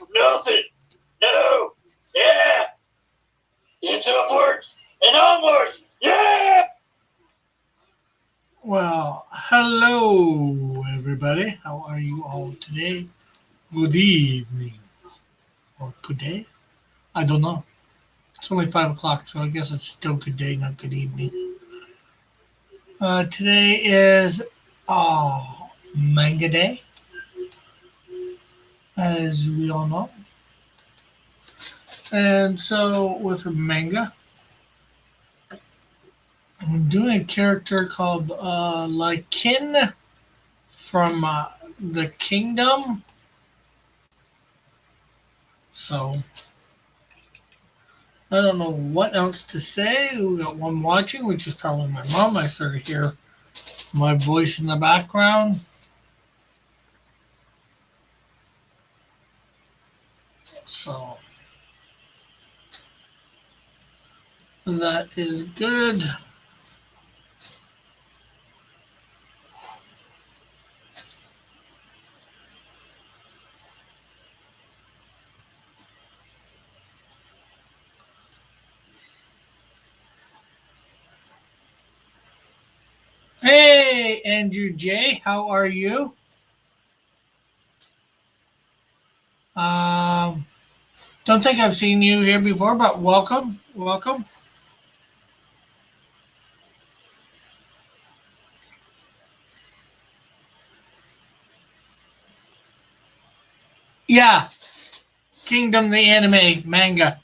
from nothing. No. Yeah. It's upwards and onwards. Yeah. Well, hello, everybody. How are you all today? Good evening. Or good day? I don't know. It's only 5 o'clock, so I guess it's still good day, not good evening. Today is Manga Day, as we all know. And so, with a manga, I'm doing a character called Li Xin from the Kingdom. So, I don't know what else to say. We got one watching, which is probably my mom. I sort of hear my voice in the background. So that is good. Hey, Andrew J., how are you? Um, don't think I've seen you here before, but welcome, welcome. Yeah, Kingdom the anime manga.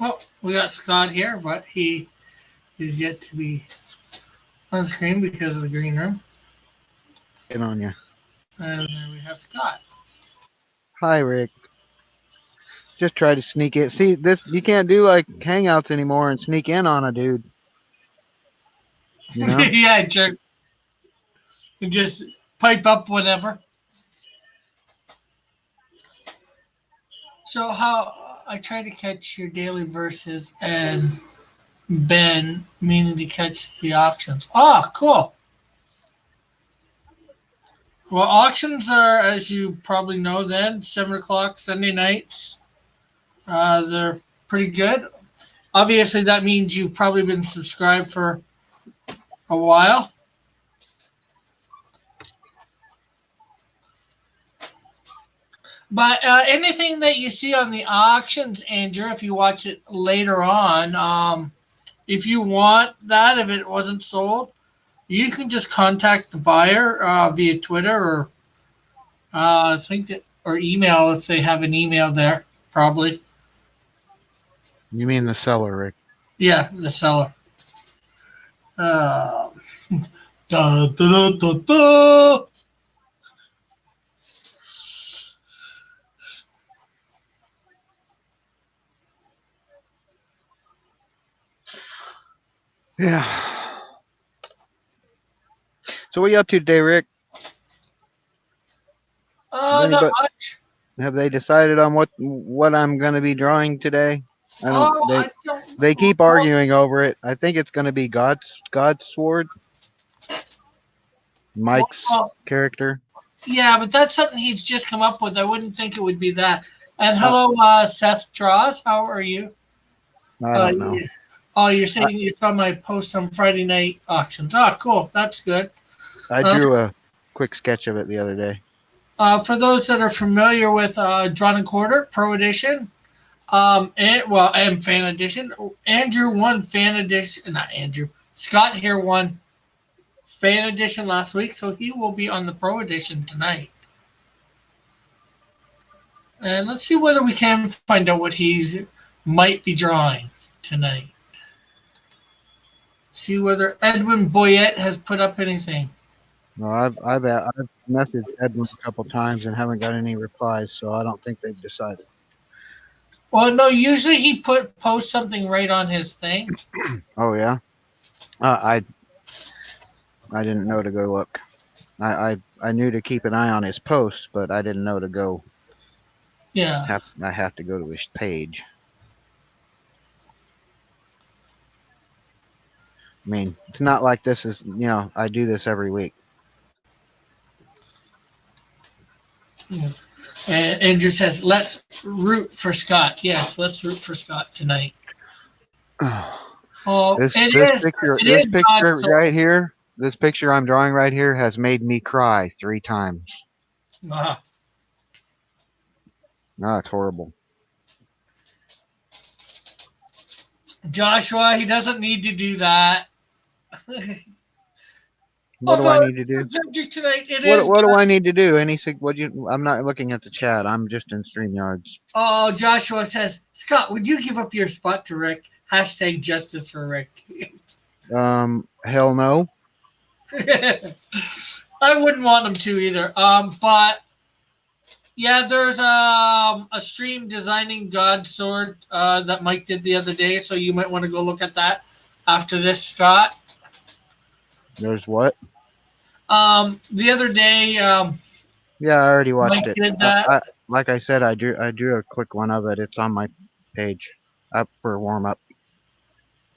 Well, we got Scott here, but he is yet to be on screen because of the green room. Get on you. And then we have Scott. Hi, Rick. Just try to sneak it. See, this you can't do like Hangouts anymore and sneak in on a dude. You know? Yeah, jerk. You just pipe up whatever. So how I try to catch your daily verses and Ben meaning to catch the auctions. Ah, cool. Well, auctions are, as you probably know, then 7 o'clock Sunday nights. They're pretty good. Obviously, that means you've probably been subscribed for a while. But anything that you see on the auctions, Andrew, if you watch it later on, if you want that, if it wasn't sold, you can just contact the buyer via Twitter or I think or email if they have an email there, probably. You mean the seller, Rick? Yeah, the seller. Uh, da, da, da, da, da. Yeah. So what are you up to today, Rick? Not much. Have they decided on what I'm going to be drawing today? I don't. I don't. They keep arguing over it. I think it's going to be God's sword. Mike's Well, character. yeah, but that's something he's just come up with. I wouldn't think it would be that. And hello, Seth Draws. How are you? I don't know. Oh, you're saying you saw my post on Friday night auctions. Oh, cool. That's good. I drew a quick sketch of it the other day. For those that are familiar with Drawn and Quarter Pro Edition, and Fan Edition, Andrew won Fan Edition. Not Andrew. Scott here won Fan Edition last week, so he will be on the Pro Edition tonight. And let's see whether we can find out what he's might be drawing tonight. See whether Edwin Boyette has put up anything. No, I've messaged Edwin a couple times and haven't got any replies, so I don't think they've decided. Well, no. Usually he posts something right on his thing. Oh yeah. I didn't know to go look. I knew to keep an eye on his posts, but I didn't know to go. Yeah. I have to go to his page. I mean, it's not like this is, I do this every week. And Andrew says, let's root for Scott. Yes, let's root for Scott tonight. Oh, This it this is. picture It this is God's picture soul. right here, this picture I'm drawing right here has made me cry 3 times. Uh, No, it's horrible. Joshua, he doesn't need to do that. What do I Although need to do? the subject tonight, it What is. what do I need to do? I'm not looking at the chat. I'm just in StreamYards. Oh, Joshua says, Scott, would you give up your spot to Rick? Hashtag justice for Rick. Hell no. I wouldn't want him to either. But yeah, there's a stream designing God's sword that Mike did the other day, so you might want to go look at that after this, Scott. There's what? The other day, Yeah, I already watched Mike it. did that. Like I said, I drew a quick one of it. It's on my page up for warm up.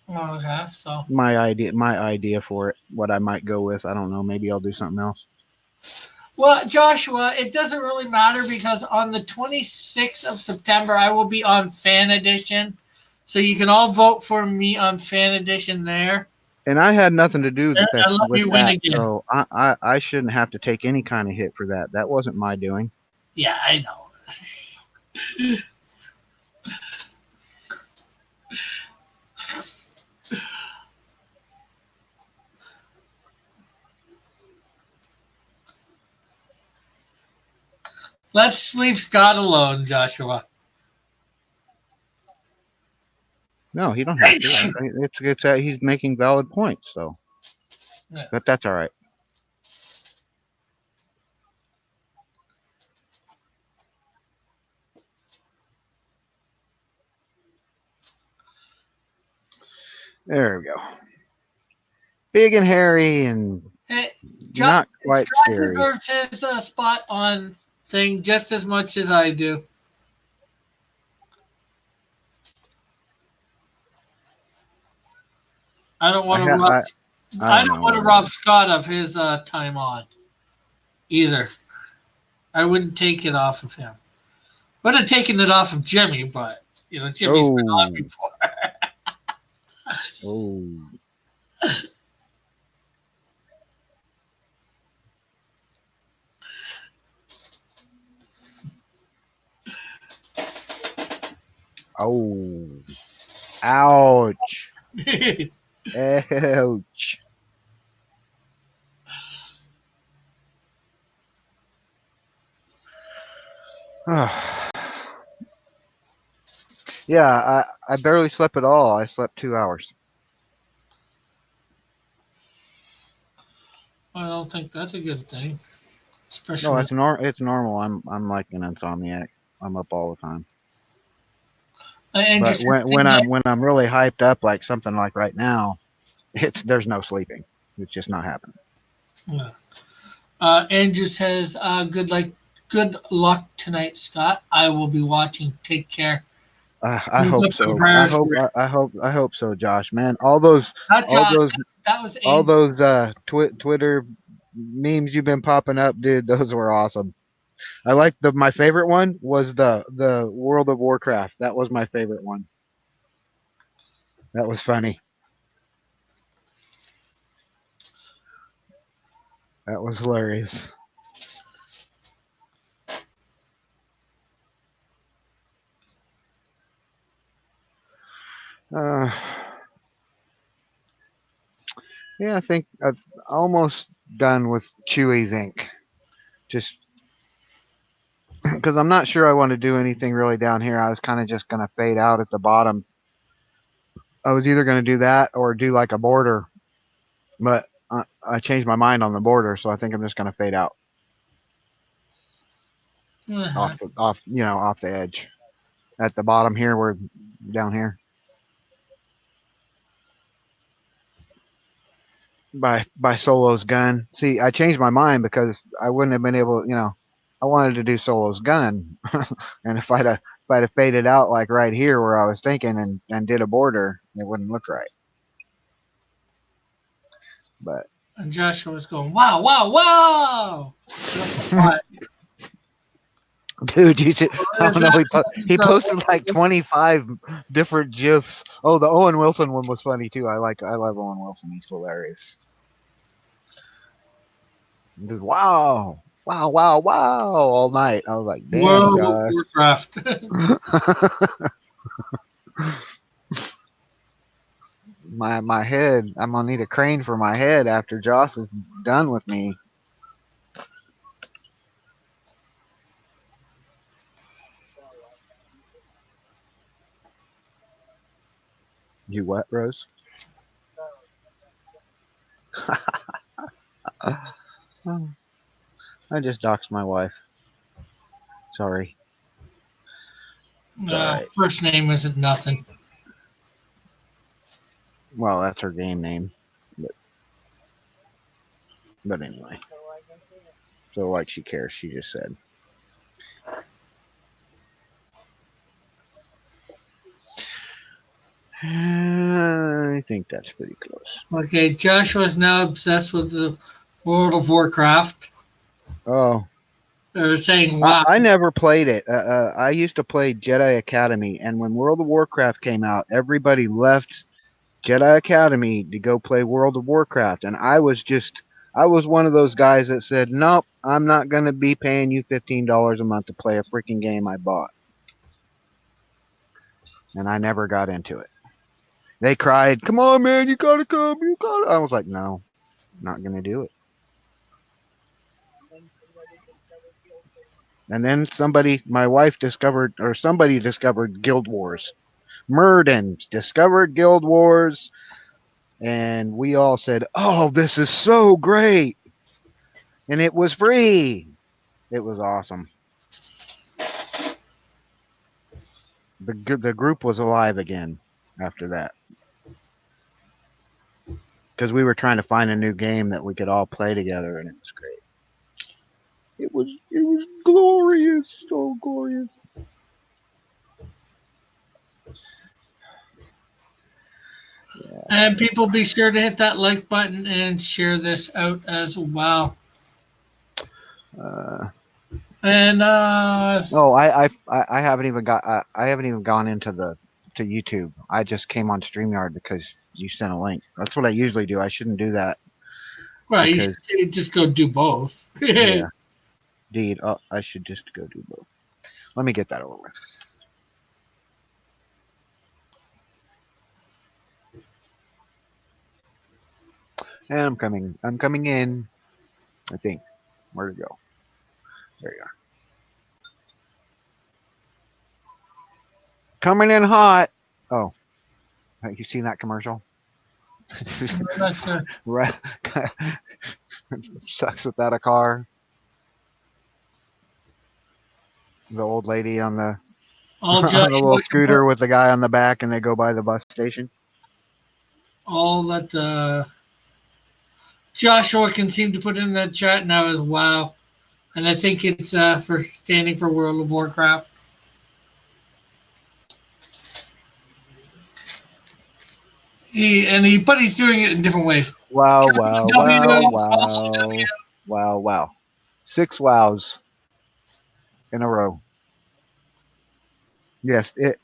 Okay, so My idea for it. What I might go with. I don't know. Maybe I'll do something else. well, Joshua, it doesn't really matter because on the 26th of September, I will be on Fan Edition. So you can all vote for me on Fan Edition there. And I had nothing to do with And let with me win that, again. so I shouldn't have to take any kind of hit for that. That wasn't my doing. Yeah, I know. Let's leave Scott alone, Joshua. No, he don't have to. It's that he's making valid points, so. Yeah. But that's all right. There we go. Big and hairy and Hey, not quite Scott scary. deserves his spot on thing just as much as I do. I don't want to rob. I don't want to rob Scott of his time on either. I wouldn't take it off of him. Would have taken it off of Jimmy, but Jimmy's been on before. Oh. Oh. Ouch. Ouch. Yeah, I barely slept at all. I slept 2 hours. I don't think that's a good thing. Especially No, it's normal. I'm like an insomniac. I'm up all the time. and But just when I'm really hyped up, like something like right now, there's no sleeping. It's just not happening. yeah. Andrew says, good luck tonight, Scott. I will be watching. Take care. I hope so. I hope so, Josh. Man, all those That was Twitter memes you've been popping up, dude. Those were awesome. I like my favorite one was the World of Warcraft. That was my favorite one. That was funny. That was hilarious. Uh, yeah, I think I'm almost done with Chewy's ink. Just because I'm not sure I want to do anything really down here. I was kind of just going to fade out at the bottom. I was either going to do that or do like a border, but I changed my mind on the border, so I think I'm just going to fade out off the edge at the bottom here. We're down here by Solo's gun. See, I changed my mind because I wouldn't have been able. I wanted to do Solo's gun, and if I'd have faded out like right here where I was thinking and did a border, it wouldn't look right. But And Joshua was going, wow, wow, wow. What? dude, you should. I Is don't know. that He posted like 25 different gifs. Oh, the Owen Wilson one was funny too. I love Owen Wilson. He's hilarious. Dude, wow, wow, wow, wow, all night. I was like, damn, World of Josh. Warcraft? my head. I'm gonna need a crane for my head after Josh is done with me. You what, Rose? Oh, I just doxed my wife. Sorry. It's all right. First name isn't nothing. Well, that's her game name. But, but anyway. So like she cares, she just said. I think that's pretty close. Okay, Joshua's now obsessed with the World of Warcraft. Oh, They're saying, I, wow. I never played it. I used to play Jedi Academy, and when World of Warcraft came out, everybody left Jedi Academy to go play World of Warcraft, and I was one of those guys that said, "Nope, I'm not going to be paying you $15 a month to play a freaking game I bought," and I never got into it. They cried, "Come on, man, you gotta come, you gotta." I was like, "No, not going to do it." And then my wife discovered, or somebody discovered Guild Wars. Murden discovered Guild Wars, and we all said, "Oh, this is so great!" And it was free. It was awesome. The group was alive again after that because we were trying to find a new game that we could all play together, and it was great. It was glorious, so glorious. And people be sure to hit that like button and share this out as well. Uh, And oh, I haven't even I haven't even gone into the to YouTube. I just came on StreamYard because you sent a link. That's what I usually do. I shouldn't do that well, you because should just go do both. yeah, indeed, I should just go do both. Let me get that over with. And I'm coming. I'm coming in. I think. Where to go? There you are. Coming in hot. Oh, have you seen that commercial? I'm not sure. Right. Sucks without a car. The old lady on the All on the little Joshua can put, scooter with the guy on the back, and they go by the bus station. all that Joshua can seem to put in that chat now is wow. And I think it's for standing for World of Warcraft. But he's doing it in different ways. Wow! Wow! W, Wow! small Wow! Wow! Wow! 6 wows in a row. Yes, it.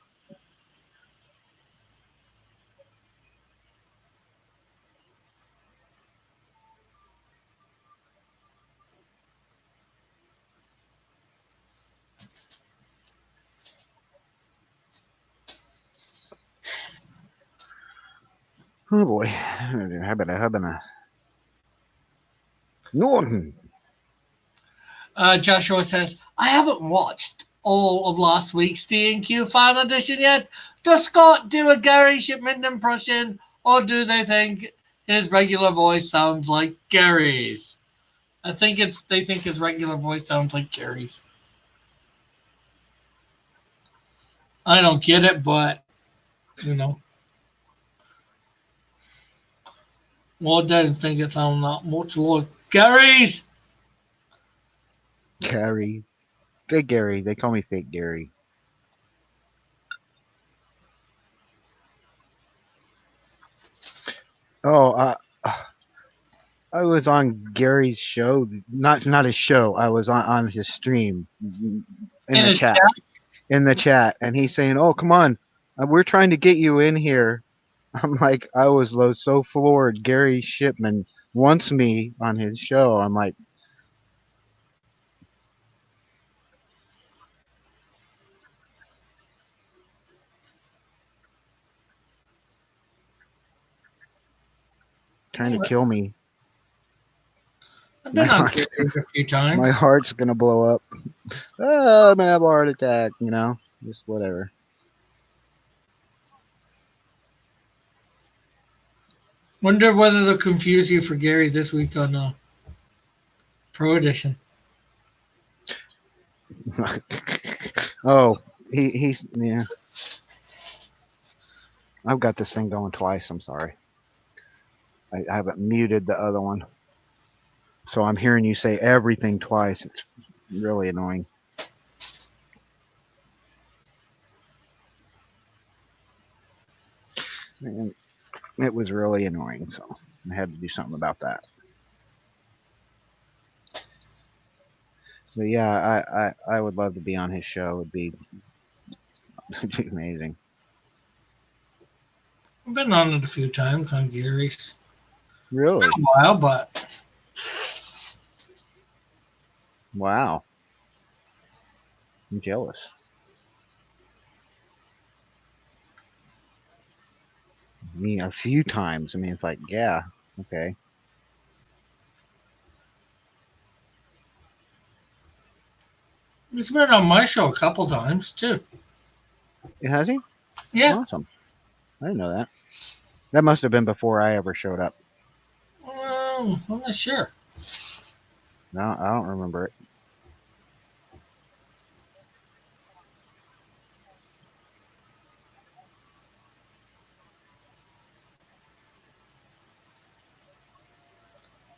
Oh boy. Habana. Norton. Joshua says, I haven't watched all of last week's D&Q Fan Edition yet. Does Scott do a Gary Shipman impression, or do they think his regular voice sounds like Gary's? I think they think his regular voice sounds like Gary's. I don't get it, but you know, well, I don't think it sounds that much like Gary's. Gary. Fake Gary. They call me Fake Gary. Oh, I was on Gary's show, not his show. I was on his stream in In the his chat, chat. and he's saying, "Oh, come on, we're trying to get you in here." I'm like, I was so floored. Gary Shipman wants me on his show. I'm like, trying to kill me. I've My been on heart, Gary's a few my times. heart's gonna blow up. Oh, I'm gonna have a heart attack. Just whatever. Wonder whether they'll confuse you for Gary this week on Pro Edition. Oh, he's yeah. I've got this thing going twice. I'm sorry. I haven't muted the other one, so I'm hearing you say everything twice. It's really annoying. And it was really annoying, so I had to do something about that. But yeah, I would love to be on his show. It'd be amazing. I've been on it a few times on Gary's. Really? A while, but Wow. I'm jealous. Me a few times. I mean, it's like, yeah, okay. he's been on my show a couple times too. Has he? Yeah. Awesome. I didn't know that. That must have been before I ever showed up. Well, I'm not sure. No, I don't remember it.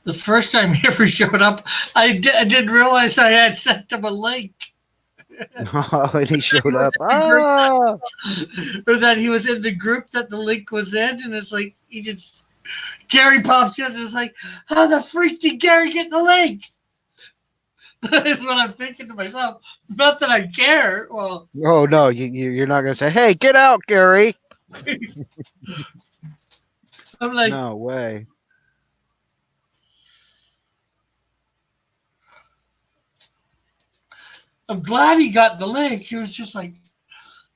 The first time he ever showed up, I didn't realize I had sent him a link. And he showed Was up. in the group Ah! or that he was in the group that the link was in, and it's like he just Gary pops in and it's like, how the freak did Gary get the link? That's what I'm thinking to myself. Not that I care. Well, Oh no, you're not gonna say, "Hey, get out, Gary." I'm like, No way. I'm glad he got the link. He was just like,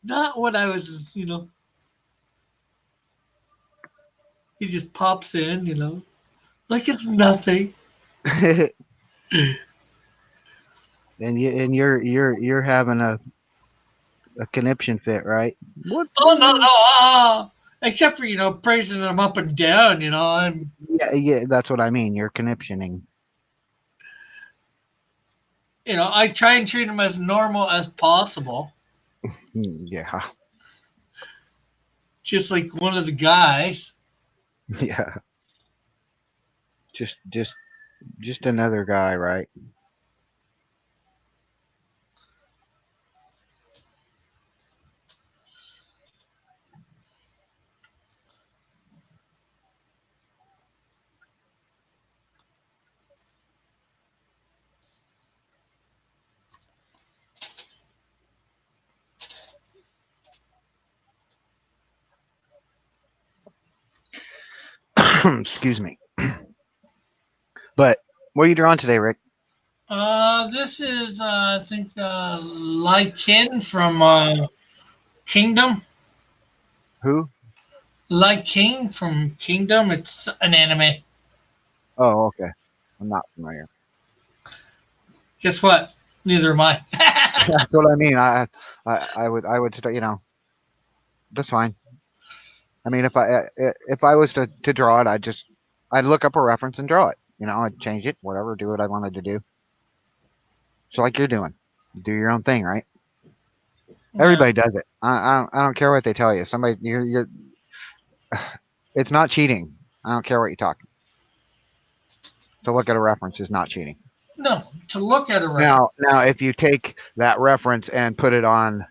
not what I was. He just pops in, like it's nothing. and you're having a conniption fit, right? What? Oh no, no, except for praising him up and down. I'm Yeah, that's what I mean. You're conniptioning. I try and treat him as normal as possible, Yeah, just like one of the guys. yeah. Just, just, just another guy, right? Excuse me. But what are you drawing today, Rick? This is I think Li Xin from Kingdom. Who? Li King from Kingdom. It's an anime. Oh, okay. I'm not familiar. Guess what? Neither am I. That's what I mean. I would start. That's fine. I mean, if I was to draw it, I'd look up a reference and draw it. I'd change it, whatever, do what I wanted to do. So like you're doing, do your own thing, right? Everybody does it. I don't care what they tell you. Somebody, you're. It's not cheating. I don't care what you talk. To look at a reference is not cheating. No, to look at a reference. Now, if you take that reference and put it on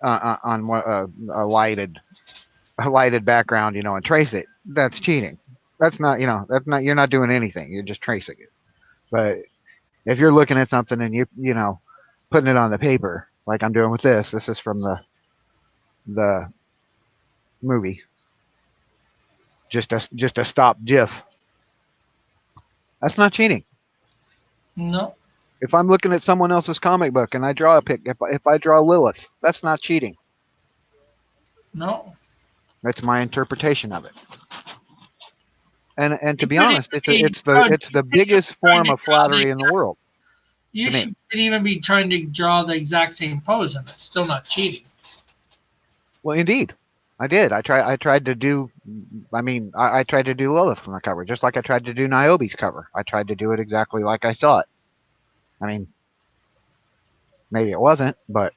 on what a lighted background, and trace it, that's cheating. that's not, that's not, you're not doing anything. You're just tracing it. But if you're looking at something and you putting it on the paper, like I'm doing with this. This is from the movie. Just a stop GIF. That's not cheating. No, If I'm looking at someone else's comic book and I draw a pic, if I draw Lilith, that's not cheating. no. That's my interpretation of it. And to You be could honest, even be trying, it's the you could even biggest be trying form to of draw flattery in the world to me. could even be trying to draw the exact same pose, and it's still not cheating. Well, indeed, I did. I tried to do. I mean, I tried to do Lilith on the cover, just like I tried to do Niobe's cover. I tried to do it exactly like I saw it. I mean, maybe it wasn't, but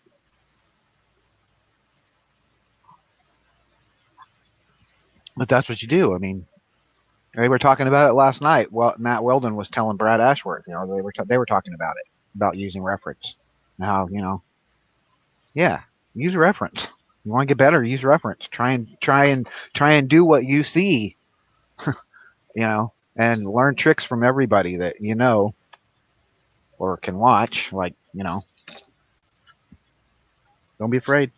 that's what you do. I mean, they were talking about it last night. Well, Matt Weldon was telling Brad Ashworth, they were talking about it, about using reference, and how yeah, use reference. You want to get better, use reference. Try and do what you see, and learn tricks from everybody that or can watch. Like don't be afraid.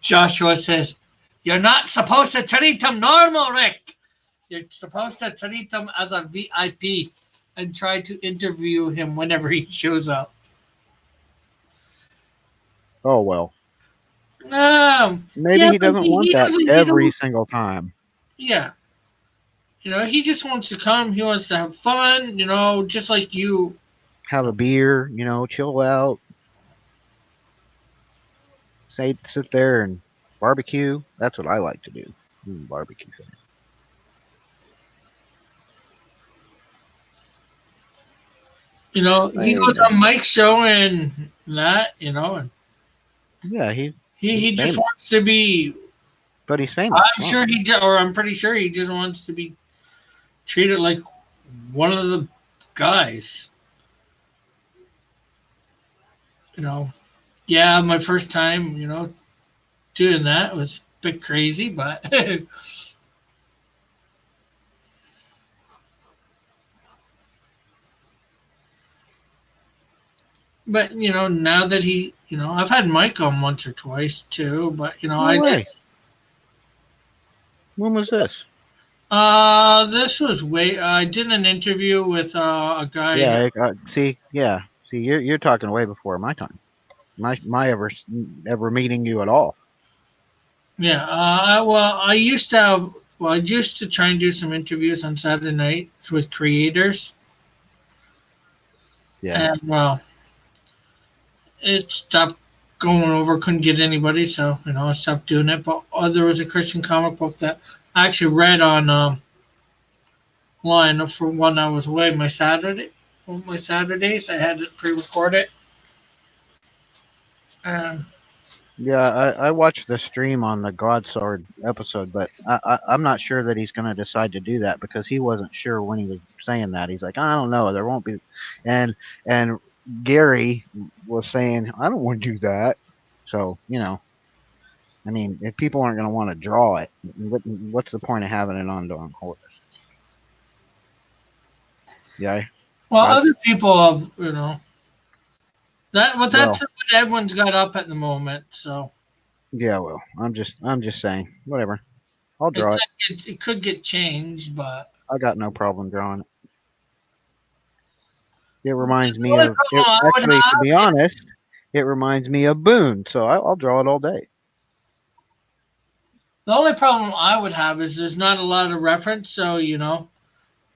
Joshua says, "You're not supposed to treat him normal, Rick. You're supposed to treat him as a VIP and try to interview him whenever he shows up." Oh well, maybe Yeah, he but doesn't want he that doesn't. He every don't. single time. Yeah, he just wants to come. He wants to have fun. Just like you. Have a beer, chill out, sit there and barbecue. That's what I like to do. Barbecue. He goes on Mike's show and that. And Yeah, he's he just famous, wants to be. but he's famous. Wow. I'm pretty sure he just wants to be treated like one of the guys. You know, yeah, my first time, doing that was a bit crazy, but but now that I've had Mike on once or twice too, but No I way. just When was this? this was way I did an interview with a guy. Yeah, see, yeah, see, you're talking way before my time. My ever meeting you at all. Yeah, I used to try and do some interviews on Saturday nights with creators, Yeah, and it stopped going over. Couldn't get anybody, so I stopped doing it. But there was a Christian comic book that I actually read on line for when I was away. My Saturdays, I had it pre-recorded. And yeah. I watched the stream on the Godsword episode, but I'm not sure that he's going to decide to do that because he wasn't sure when he was saying that. He's like, I don't know, there won't be, and Gary was saying, I don't want to do that. So I mean, if people aren't going to want to draw it, what's the point of having it on horse? Yeah. other people have Well, that's what Edwin's got up at the moment. So yeah. Well, I'm just saying. Whatever. I'll it draw it. it could get changed, but I got no problem drawing it. It the reminds me only of. problem I would Actually, to have be honest, it reminds me of Boone. So I'll draw it all day. is there's not a lot of reference, so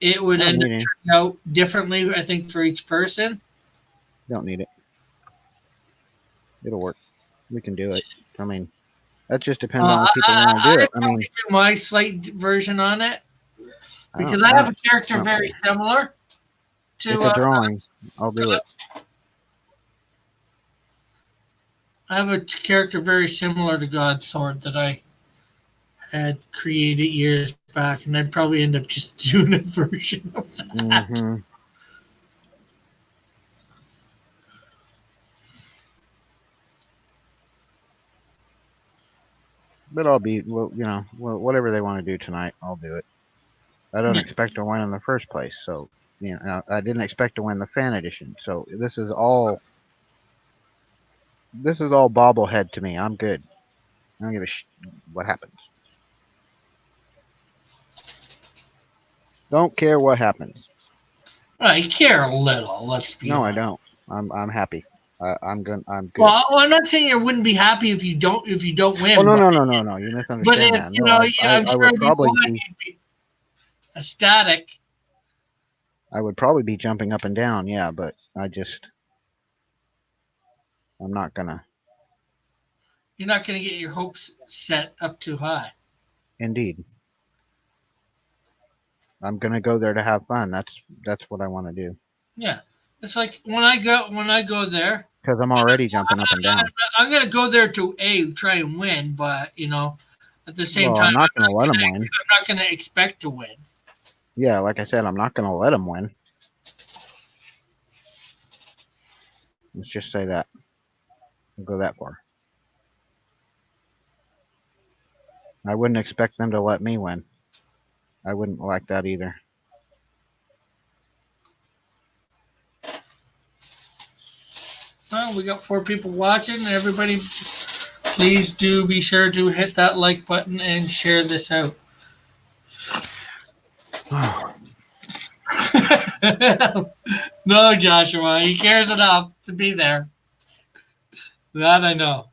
it would I don't end need up any. turning out differently. I think for each person. Don't need it. It'll work. We can do it. I mean, that just depends on if people want to do I it. I probably mean, do my slight version on it I don't. because I I have don't. a I character don't very care. similar to It's a drawing. I'll do it. I have a character very similar to God's Sword that I had created years back, and I'd probably end up just doing a version of that. Hmm. But I'll be. Well, whatever they want to do tonight, I'll do it. I don't Yeah. expect to win in the first place. So, I didn't expect to win the fan edition. So this is all bobblehead to me. I'm good. I don't give a what happens. Don't care what happens. Well, you care a little. Let's be No, I honest. don't. I'm happy. I'm good. Well, I'm not saying I wouldn't be happy if you don't Oh win, no but no no no no. You misunderstand if that. you No, know, I'm I sure would if you probably won, be you'd be ecstatic. jumping up and down. Yeah, but I'm not gonna. You're not going to get your hopes set up too high. Indeed, I'm gonna go there to have fun. That's what I want to do. Yeah, it's like when I go there, Because I'm already jumping up and down. I'm going to go there to try and win, but at the same Well, time, I'm not gonna let them win. I'm not going to expect to win. Yeah, like I said, I'm not gonna let them win. Let's just say that. I'll go that far. I wouldn't expect them to let me win. I wouldn't like that either. Well, we got 4 people watching. Everybody, please do be sure to hit that like button and share this out. No, Joshua, he cares enough to be there. That I know.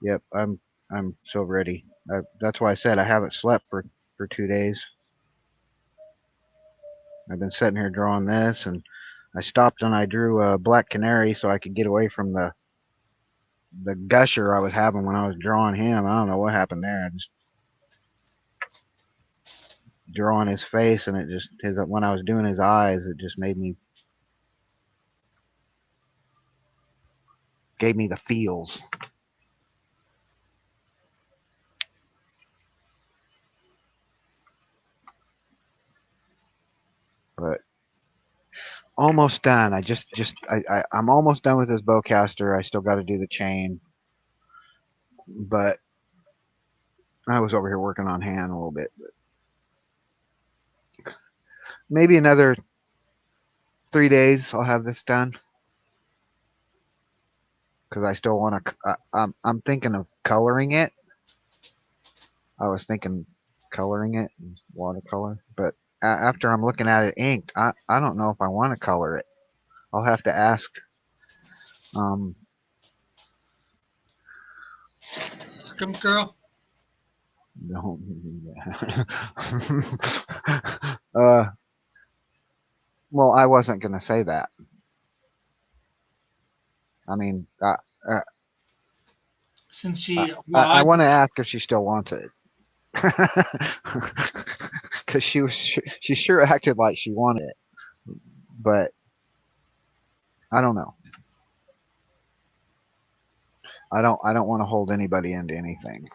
Yep, I'm so ready. That's why I said I haven't slept for 2 days. I've been sitting here drawing this, and I stopped and I drew a black canary so I could get away from the gusher I was having when I was drawing him. I don't know what happened there. I just drawing his face, and it just his when I was doing his eyes, it just gave me the feels. But almost done. I'm almost done with this bowcaster. I still got to do the chain, but I was over here working on hand a little bit. But maybe another 3 days I'll have this done because I still want to. I'm thinking of coloring it. I was thinking coloring it in watercolor, but after I'm looking at it inked, I don't know if I want to color it. I'll have to ask. Um, Scum girl. don't. uh, well, I wasn't gonna say that. I mean, uh, Since I, she, well, I want to ask if she still wants it. Because she sure acted like she wanted it, but I don't know. I don't want to hold anybody into anything.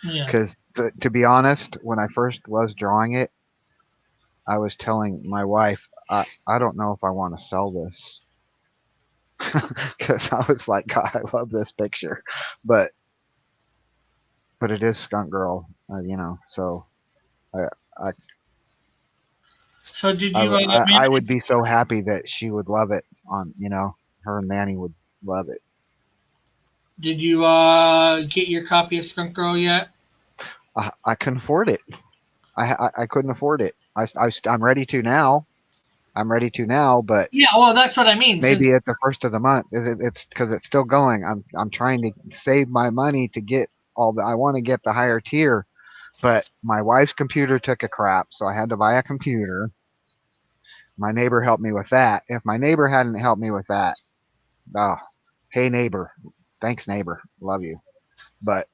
yeah. Because to be honest, when I first was drawing it, I was telling my wife, I don't know if I want to sell this. Because I was like, God, I love this picture, but it is Skunk Girl, So I I, So did I you, I manage, would be so happy that she would love it. Her and Manny would love it. get your copy of Skunk Girl yet? I couldn't afford it. I couldn't afford it. I'm ready to now. I'm ready to now, but Yeah, well, that's what I mean. Since maybe at the first of the month. It's because it's still going. I'm trying to save my money to get all the. I want to get the higher tier, but my wife's computer took a crap, so I had to buy a computer. My neighbor helped me with that. If my neighbor hadn't helped me with that, oh, hey neighbor, thanks neighbor, love you. But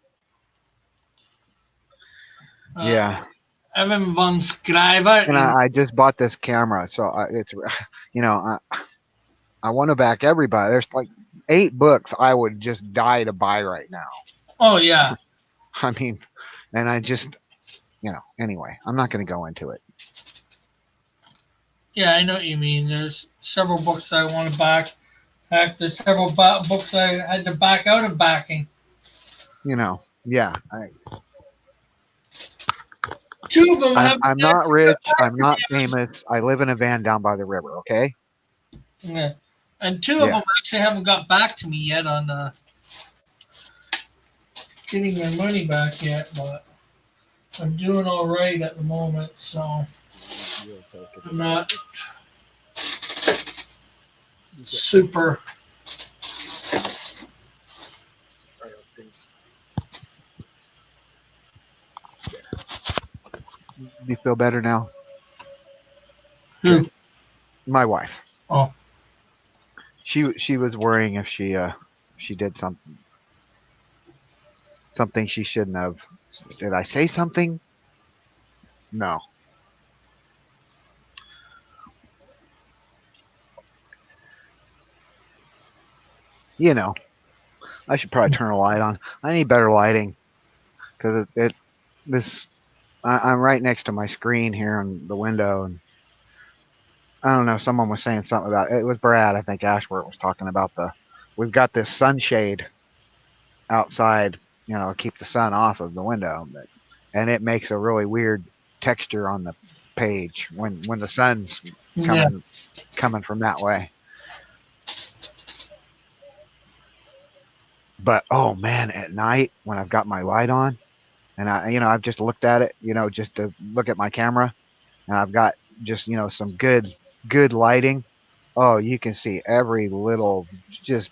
uh, yeah, Evan von Scriver, and I just bought this camera, so it's you know I want to back everybody. There's like 8 books I would just die to buy right now. oh yeah, I mean, and I just, anyway, I'm not going to go into it. Yeah, I know what you mean. There's several books I want to back. Heck, there's several books I had to back out of backing. Yeah. Two of them I'm have I'm not actually got rich. back I'm to not famous. I live in a van down by the river. Okay. me. Yeah. And two of Yeah. them actually haven't got back to me yet on getting my money back yet, but I'm doing all right at the moment, so I'm not super. Do you feel better now? Who? Good. My wife. Oh, She was worrying if she did something she shouldn't have. Did I say something? No. You know, I should probably turn a light on. I need better lighting because this I'm right next to my screen here on the window, and I don't know. Someone was saying something about it. It was Brad, I think Ashworth was talking about we've got this sunshade outside, keep the sun off of the window, and it makes a really weird texture on the page when the sun's yeah. coming coming from that way. But oh man, at night when I've got my light on and I've just looked at it, just to look at my camera, and I've got just some good lighting. Oh, you can see every little, just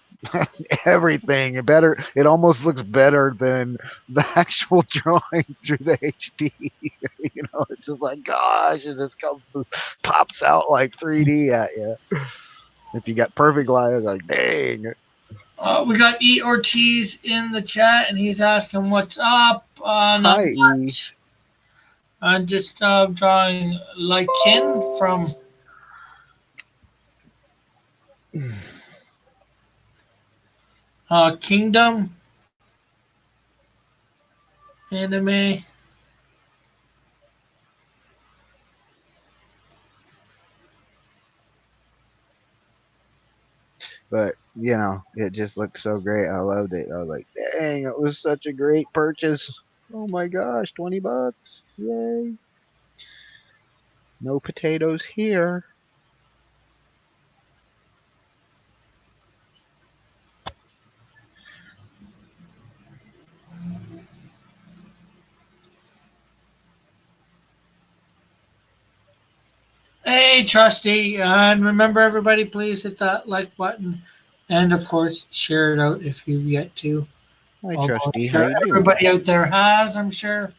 everything. It almost looks better than the actual drawing through the HD. It's just like, gosh, it just pops out like 3D at you. If you got perfect light, it's like, dang. We got E. Ortiz in the chat, and he's asking what's up. Not Hi, E. much. I'm just drawing Li Xin from Kingdom anime. But it just looked so great. I loved it. I was like, dang, it was such a great purchase. Oh my gosh, $20. Yay. No potatoes here. Hey, Trusty. And remember, everybody, please hit that like button. And of course, share it out if you've yet to. Hi, Although I'm Trusty. How sure you doing? everybody out there has, I'm sure.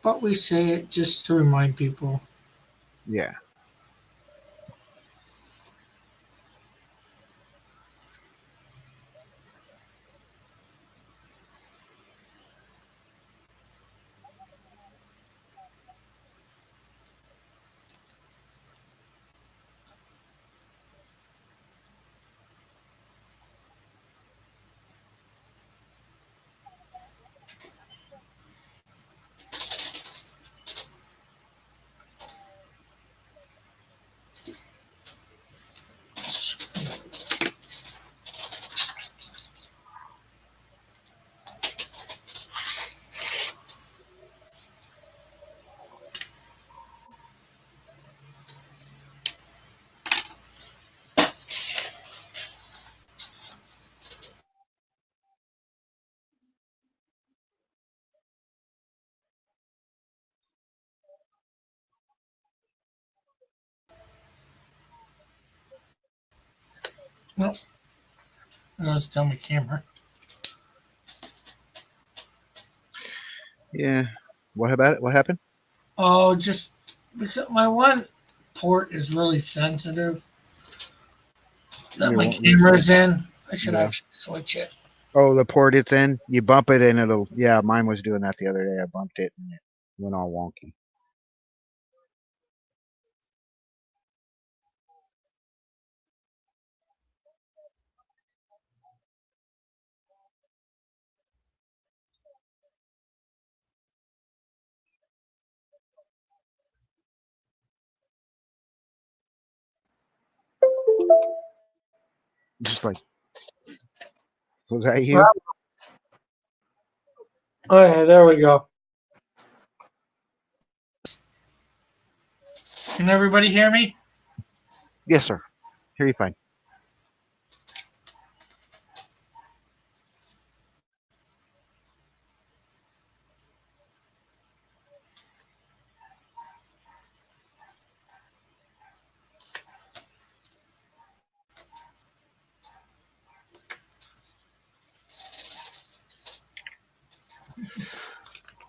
But we say it just to remind people. Yeah. Nope. I was telling my camera. Yeah. What about it? What happened? Oh, just because my one port is really sensitive that my camera's in. I should Yeah. actually switch it. Oh, the port it's in. You bump it and it'll. Yeah, mine was doing that the other day. I bumped it and it went all wonky. Just like, was that you? Okay, there we go. Can everybody hear me? Yes, sir. Hear you fine.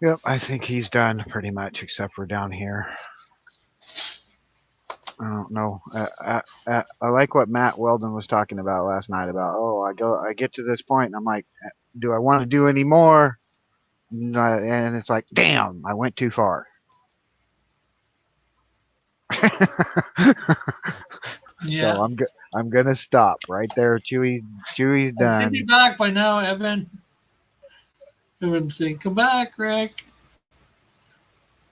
Yep, I think he's done pretty much, except for down here. I don't know. I like what Matt Weldon was talking about last night about. Oh, I get to this point, and I'm like, do I want to do any more? And it's like, damn, I went too far. Yeah. So I'm gonna stop right there. Chewy's I should be done. back by now, Evan. Evan's saying, come back, Rick.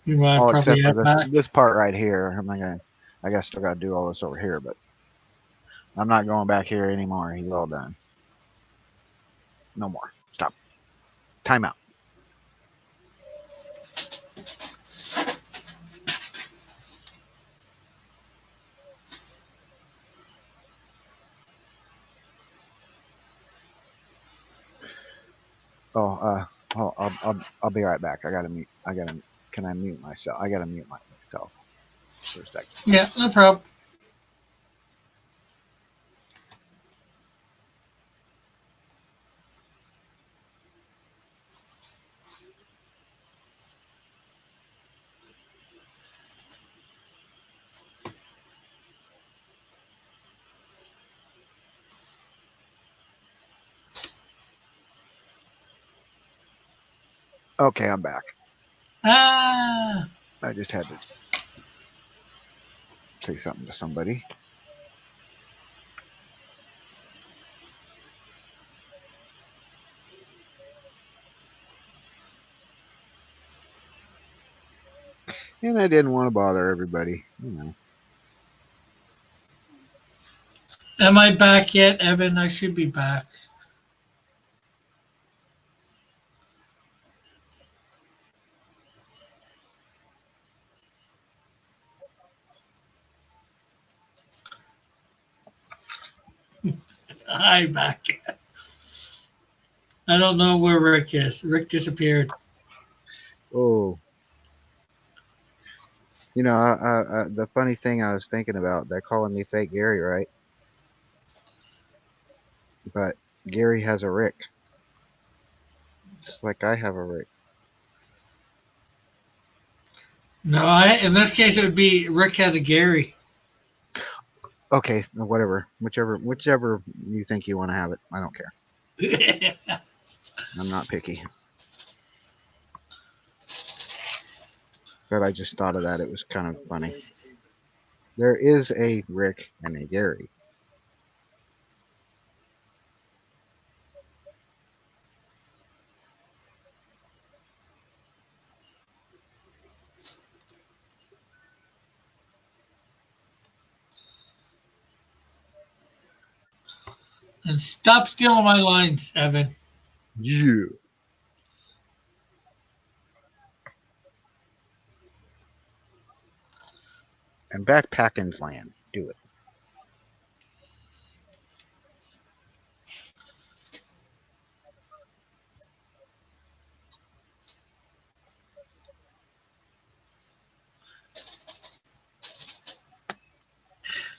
You might All probably except for have back. this part right here. I'm not gonna. I guess still got to do all this over here, but I'm not going back here anymore. He's all done. No more. Stop. Time out. Oh, I'll be right back. I gotta mute. Can I mute myself? I gotta mute myself for a second. Yeah, no problem. Okay, I'm back. Ah, I just had to say something to somebody. And I didn't want to bother everybody. am I back yet, Evan? I should be back. I'm back. I don't know where Rick is. Rick disappeared. Oh, the funny thing I was thinking about, they're calling me fake Gary, right? But Gary has a Rick, just like I have a Rick. No, in this case it would be Rick has a Gary. Okay, whatever, whichever you think you want to have it. I don't care. I'm not picky. But I just thought of that. It was kind of funny. There is a Rick and a Gary. And stop stealing my lines, Evan. You. And backpacking's land. Do it.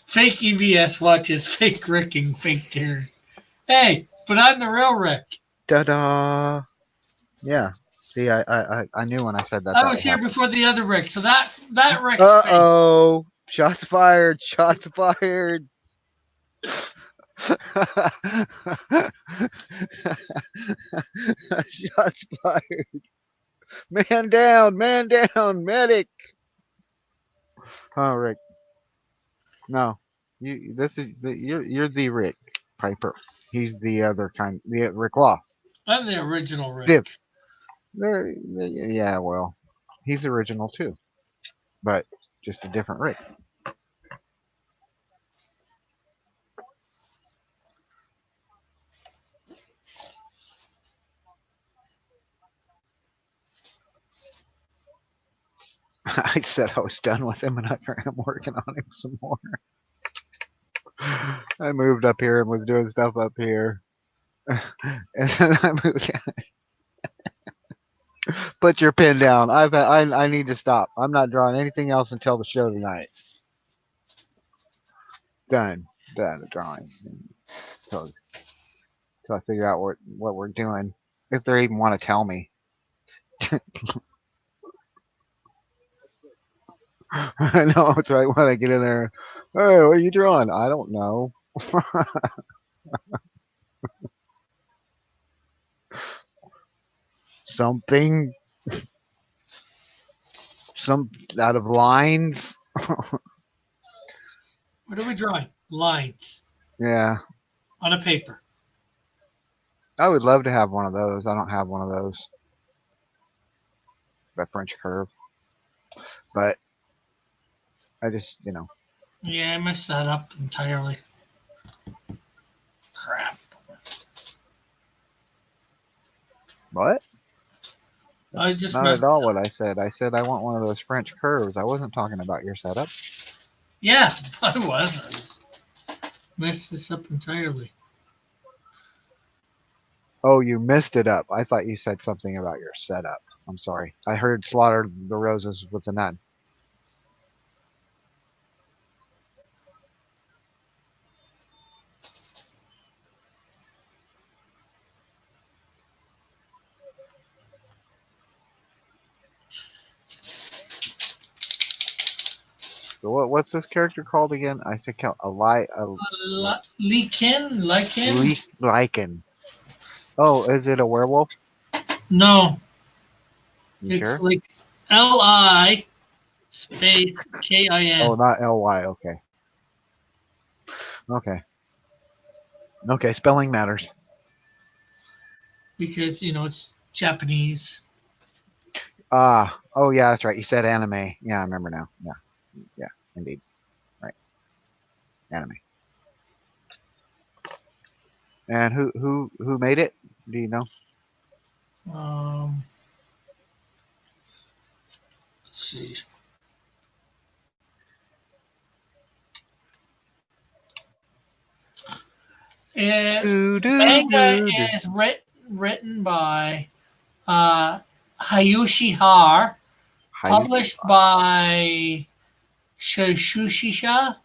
Fake EVS watches fake Rick and fake Gary. Hey, but I'm the real Rick. Ta-da! Yeah. See, I knew when I said that I that was would here happen. before the other Rick, so that Rick's fake. Uh-oh. Shots fired. Shots fired. Shots fired. Man down. Man down. Medic. Oh, Rick. No. You're the Rick Piper. He's the other kind. The Rick Law. I'm the original Viv. Rick. Yeah, well, he's original too, but just a different Rick. I said I was done with him, and I'm working on him some more. I moved up here and was doing stuff up here, and then I moved. Put your pen down. I need to stop. I'm not drawing anything else until the show tonight. Done. Done drawing. Until, until I figure out what we're doing. If they even want to tell me. I know it's right when I get in there. Hey, what are you drawing? I don't know. Something. Some out of lines. What are we drawing? Lines Yeah. on a paper. I would love to have one of those. I don't have one of those. That French curve. But I just, Yeah, I messed that up entirely. Crap. what? I just Not at messed all up. what I said. I said I want one of those French curves. I wasn't talking about your setup. Yeah, I was. I messed this up entirely. Oh, you missed it up. I thought you said something about your setup. I'm sorry. I heard slaughter the roses with the nun. So what's this character called again? I think Li Xin? lichen. Oh, is it a werewolf? No, You it's sure? like Li space Oh, Kin. not ly. Okay. Okay. Okay. Spelling matters. Because, it's Japanese. Ah. Oh, yeah. That's right. You said anime. Yeah, I remember now. Yeah. Yeah. Indeed. Right. Anime. And who made it? Do you know? Um, let's see. Do The do manga do do. is written by Hayushi Har, Hayushi. published by Shueisha.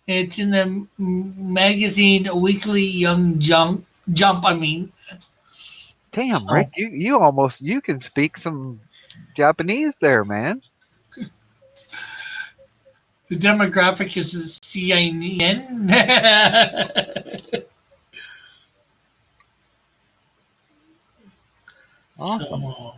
It's in the magazine Weekly Young Jump. I mean, Damn, Rick, so you can speak some Japanese there, man. the demographic is the CIN. Awesome. So,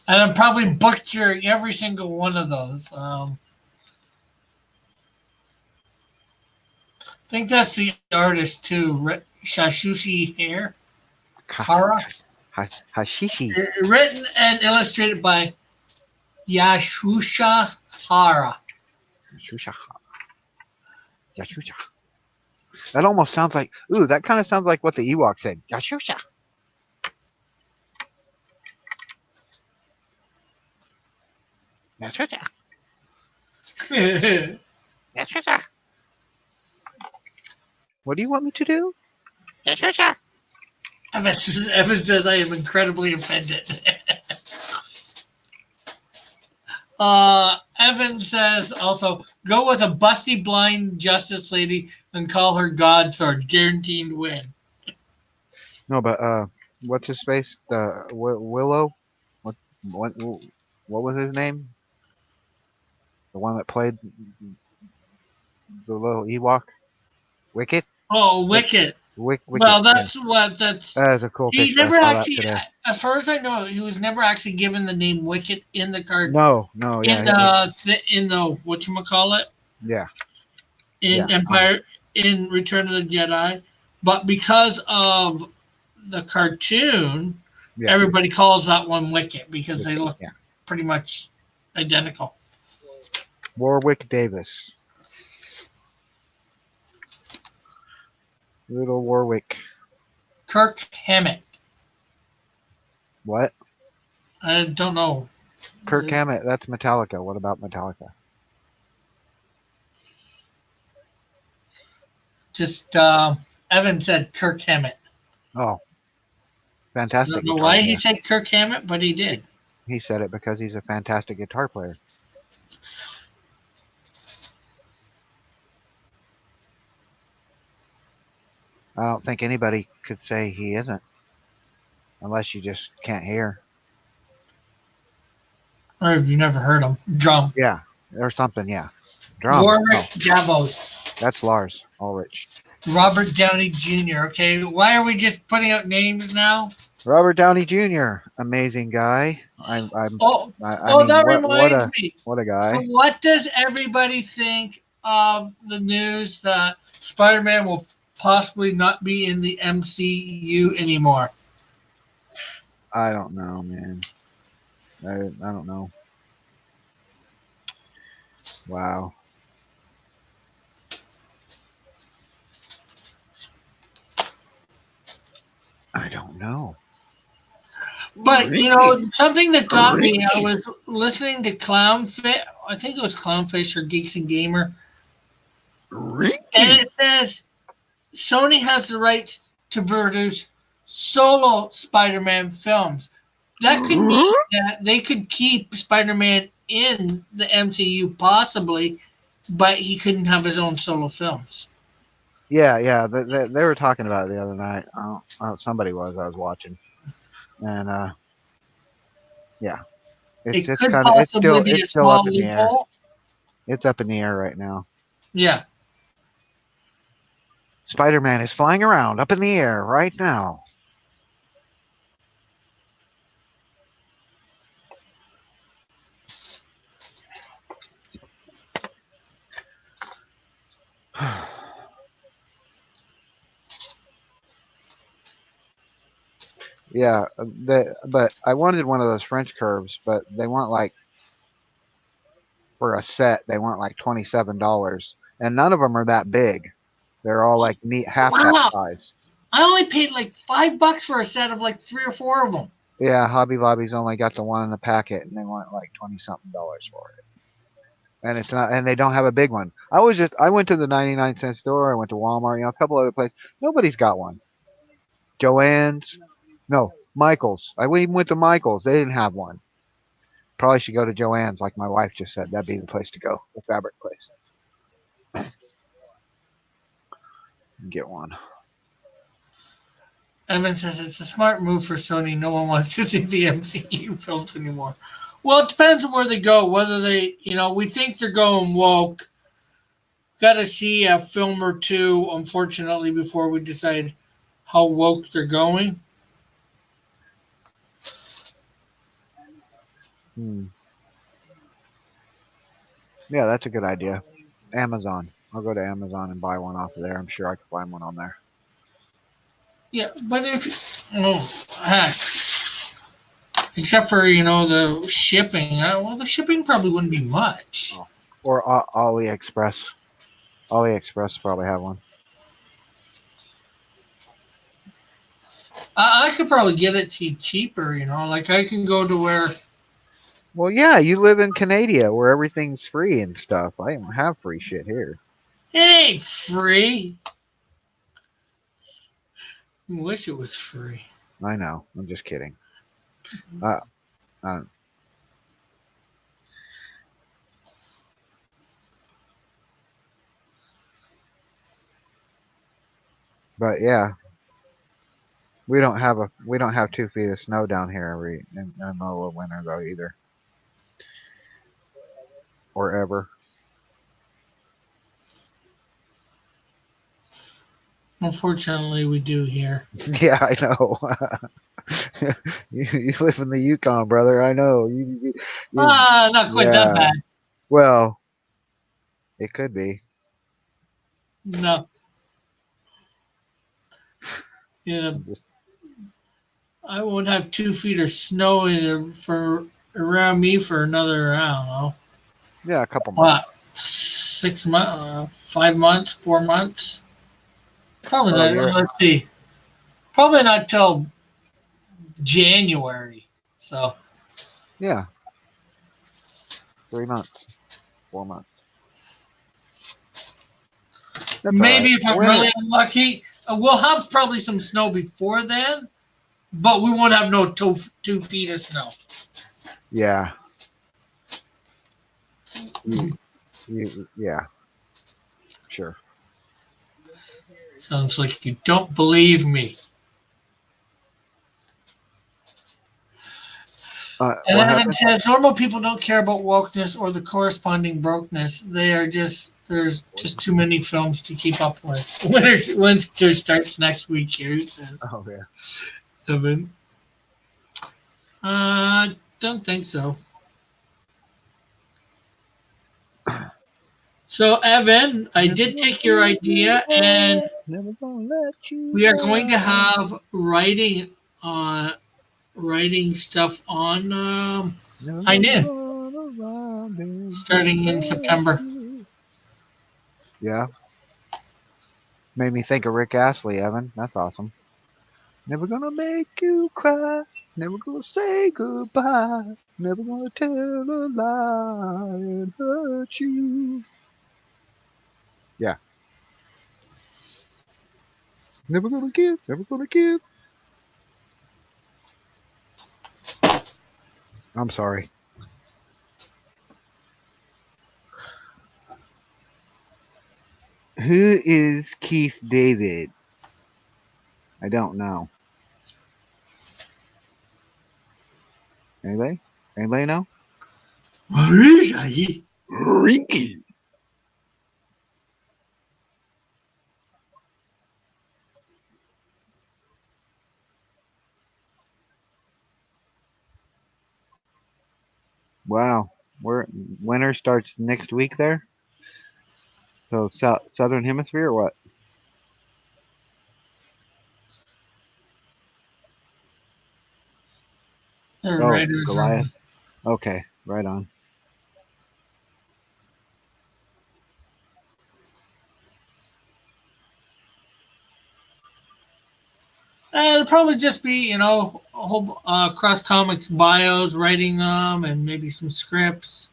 and I'm probably butchering every single one of those. I think that's the artist too, Shashushi Hair Ha, Hara. hashishi. Written and illustrated by Yashusha Hara. Yashusha. Yashusha. That almost sounds like that kind of sounds like what the Ewok said. Yashusha. Yashusha. Evan Yashusha. What do you want me to do? Yashusha. says I am incredibly offended. Evan says also go with a busty blind justice lady and call her Godsword, guaranteed win. No, but what's his face? The Willow. What what was his name? The one that played the little Ewok. Wicket. Oh, Wick, Wicked. Wicket. Well, Yeah, that's that is a cool he picture. I never saw that actually, today. as far as I know, he was never actually given the name Wicked in the card No, no, in yeah, the whatchamacallit yeah, yeah. in Empire in Return of the Jedi, but because of the cartoon, Yeah, everybody calls that one Wicket because they Wicket. look Yeah, pretty much identical. Warwick Davis, little Warwick. Kirk Hammett. What? I don't know. Kirk Hammett, that's Metallica. What about Metallica? Just Evan said Kirk Hammett. Oh, I fantastic don't know guitar why he player. said Kirk Hammett, but he did. He said it because he's a fantastic guitar player. I don't think anybody could say he isn't, unless you just can't hear. Or if you've never heard him, drum. Yeah, or something. Yeah, drums. Warwick No, Davos. that's Lars Ulrich. Robert Downey Jr. Okay, why are we just putting out names now? Robert Downey Jr. Amazing guy. Oh, I oh, mean, that reminds me. what a So, guy. what does everybody think of the news that Spider-Man will possibly not be in the MCU anymore? I don't know, man. I don't know. Wow. I don't know. But something that got me, I was listening to Clownfish. I think it was Clownfish or Geeks and Gamer, and it says Sony has the rights to produce solo Spider-Man films. That could mean that they could keep Spider-Man in the MCU possibly, but he couldn't have his own solo films. Yeah. They were talking about it the other night. Somebody was. I was watching, and yeah, It it's could kind of possibly be it's a still small up in the air. loophole. It's up in the air right now. Yeah. Spider-Man is flying around up in the air right now. Yeah, but I wanted one of those French curves, but they weren't like for a set. They weren't like $27, and none of them are that big. They're all like neat half that Wow. size. I only paid like $5 for a set of like 3 or 4 of them. Yeah, Hobby Lobby's only got the one in the packet, and they want like $20-something for it. And it's not, and they don't have a big one. I went to the 99-cent store. I went to Walmart, a couple other places. Nobody's got one. Joann's, no, Michael's. I even went to Michael's. They didn't have one. Probably should go to Joann's, like my wife just said. That'd be the place to go, the fabric place. Get one. Evan says it's a smart move for Sony. No one wants to see the MCU films anymore. Well, it depends on where they go. Whether they, we think they're going woke. Got to see a film or two, unfortunately, before we decide how woke they're going. Yeah, that's a good idea. Amazon. I'll go to Amazon and buy one off of there. I'm sure I can find one on there. Yeah, but heck. Except for, the shipping. Well, the shipping probably wouldn't be much. Oh. Or AliExpress. AliExpress probably have one. I could probably get it to you cheaper, Like I can go to where... Well, yeah, you live in Canada where everything's free and stuff. I don't have free shit here. It ain't free. I wish it was free. I know. I'm just kidding. But yeah, we don't have 2 feet of snow down here in the middle of winter though either, or ever. Unfortunately, we do here. Yeah, I know. you live in the Yukon, brother. I know. Not quite that bad. Well, it could be. No. I won't have 2 feet of snow for around me for another, I don't know. Yeah, a couple months. 6 months, 5 months, 4 months. Probably not. Let's see. Probably not till January. So Yeah, 3 months, 4 months. That's all right. Maybe if I'm Winter. really unlucky, we'll have probably some snow before then, but we won't have no 2 feet of snow. Yeah. Yeah. Sure. Sounds like you don't believe me. And What Evan happened? says normal people don't care about wokeness or the corresponding brokenness. There's just too many films to keep up with. Winter starts next week here, he says. Oh yeah. Evan. Don't think so. So Evan, I Never did gonna take your give you idea and up. Never gonna let you we are going to down. have uh writing stuff on Never High gonna Noon run around and starting in let September. you. Yeah. Made me think of Rick Astley, Evan. That's awesome. Never gonna make you cry. Never gonna say goodbye. Never gonna tell a lie and hurt you. Yeah. Never gonna give. Never gonna give. I'm sorry. Who is Keith David? I don't know. Anybody? Anybody know? Ricky. Wow. We're winter starts next week there. So southern hemisphere or what? The Oh, writers room. Goliath. Okay, right on. It'll probably just be, a whole cross comics bios, writing them, and maybe some scripts.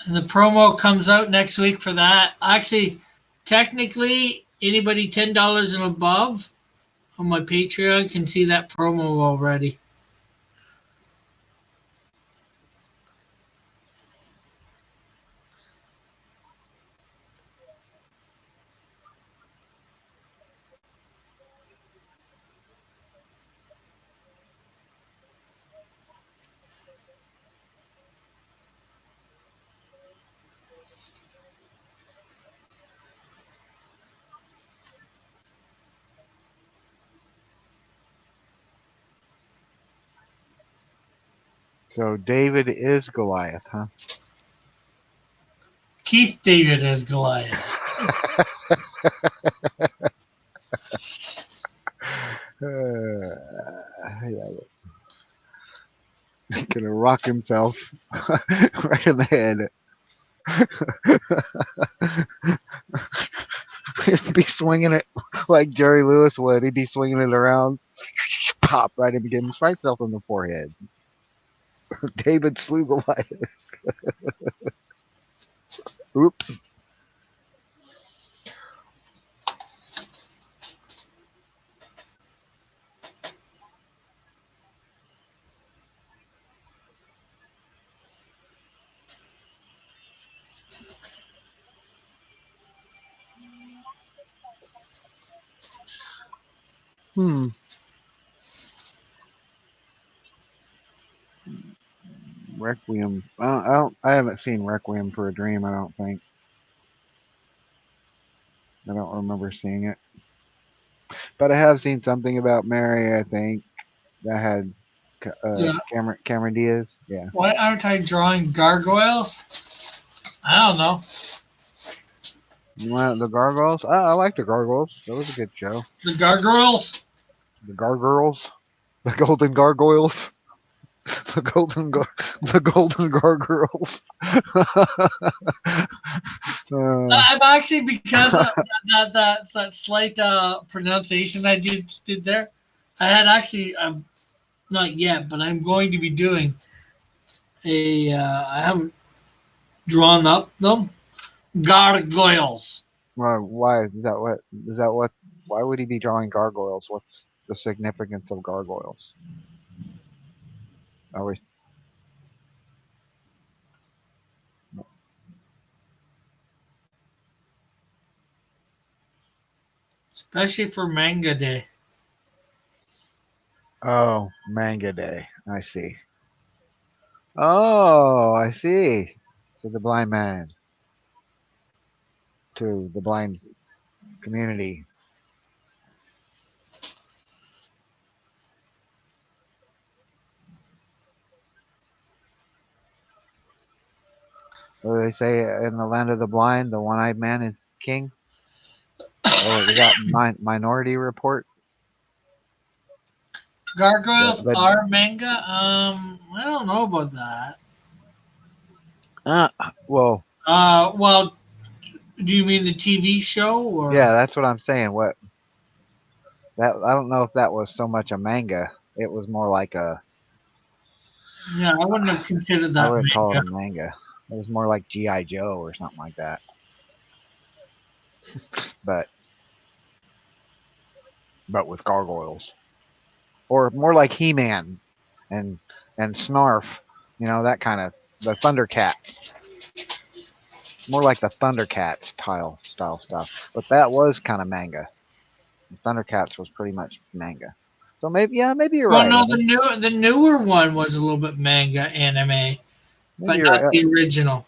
And the promo comes out next week for that. Actually, technically, anybody $10 and above on my Patreon can see that promo already. So David is Goliath, huh? Keith David as Goliath. Yeah, gonna rock himself right in the head. He'd be swinging it like Jerry Lewis would. He'd be swinging it around, pop right in, begin strike himself in the forehead. David slew Goliath. Oops. Hmm. Requiem. I haven't seen Requiem for a Dream. I don't think. I don't remember seeing it. But I have seen something about Mary. I think that had Yeah. Cameron Diaz. Yeah. Why aren't I drawing gargoyles? I don't know. The Gargoyles. I like the Gargoyles. That was a good show. The Gargoyles. The Gargoyles. The Golden Gargoyles. The Golden the Golden Gargoyles. I'm actually because of that slight pronunciation I did there. I had actually not yet, but I'm going to be doing a. I haven't drawn up them gargoyles. why is that? What is that? What? Why would he be drawing gargoyles? What's the significance of gargoyles? Are we? Especially for manga day. Oh, manga day. I see. Oh, I see. So the blind man to the blind community. What do they say in the land of the blind? The one-eyed man is king. Oh, we got Minority Report. Gargoyles The are manga. I don't know about that. well, Well, do you mean the TV show yeah, or? that's what I'm saying. What that I don't know if that was so much a manga. It was more like a. Yeah, I wouldn't have considered I that wouldn't call it manga. a manga. It was more like GI Joe or something like that. But with gargoyles, or more like He-Man and Snarf. You know that kind of the Thundercats. More like the Thundercats style stuff. But that was kind of manga. Thundercats was pretty much manga. So maybe you're Well, right. no, the newer one was a little bit manga anime, Maybe but you're not right. the original.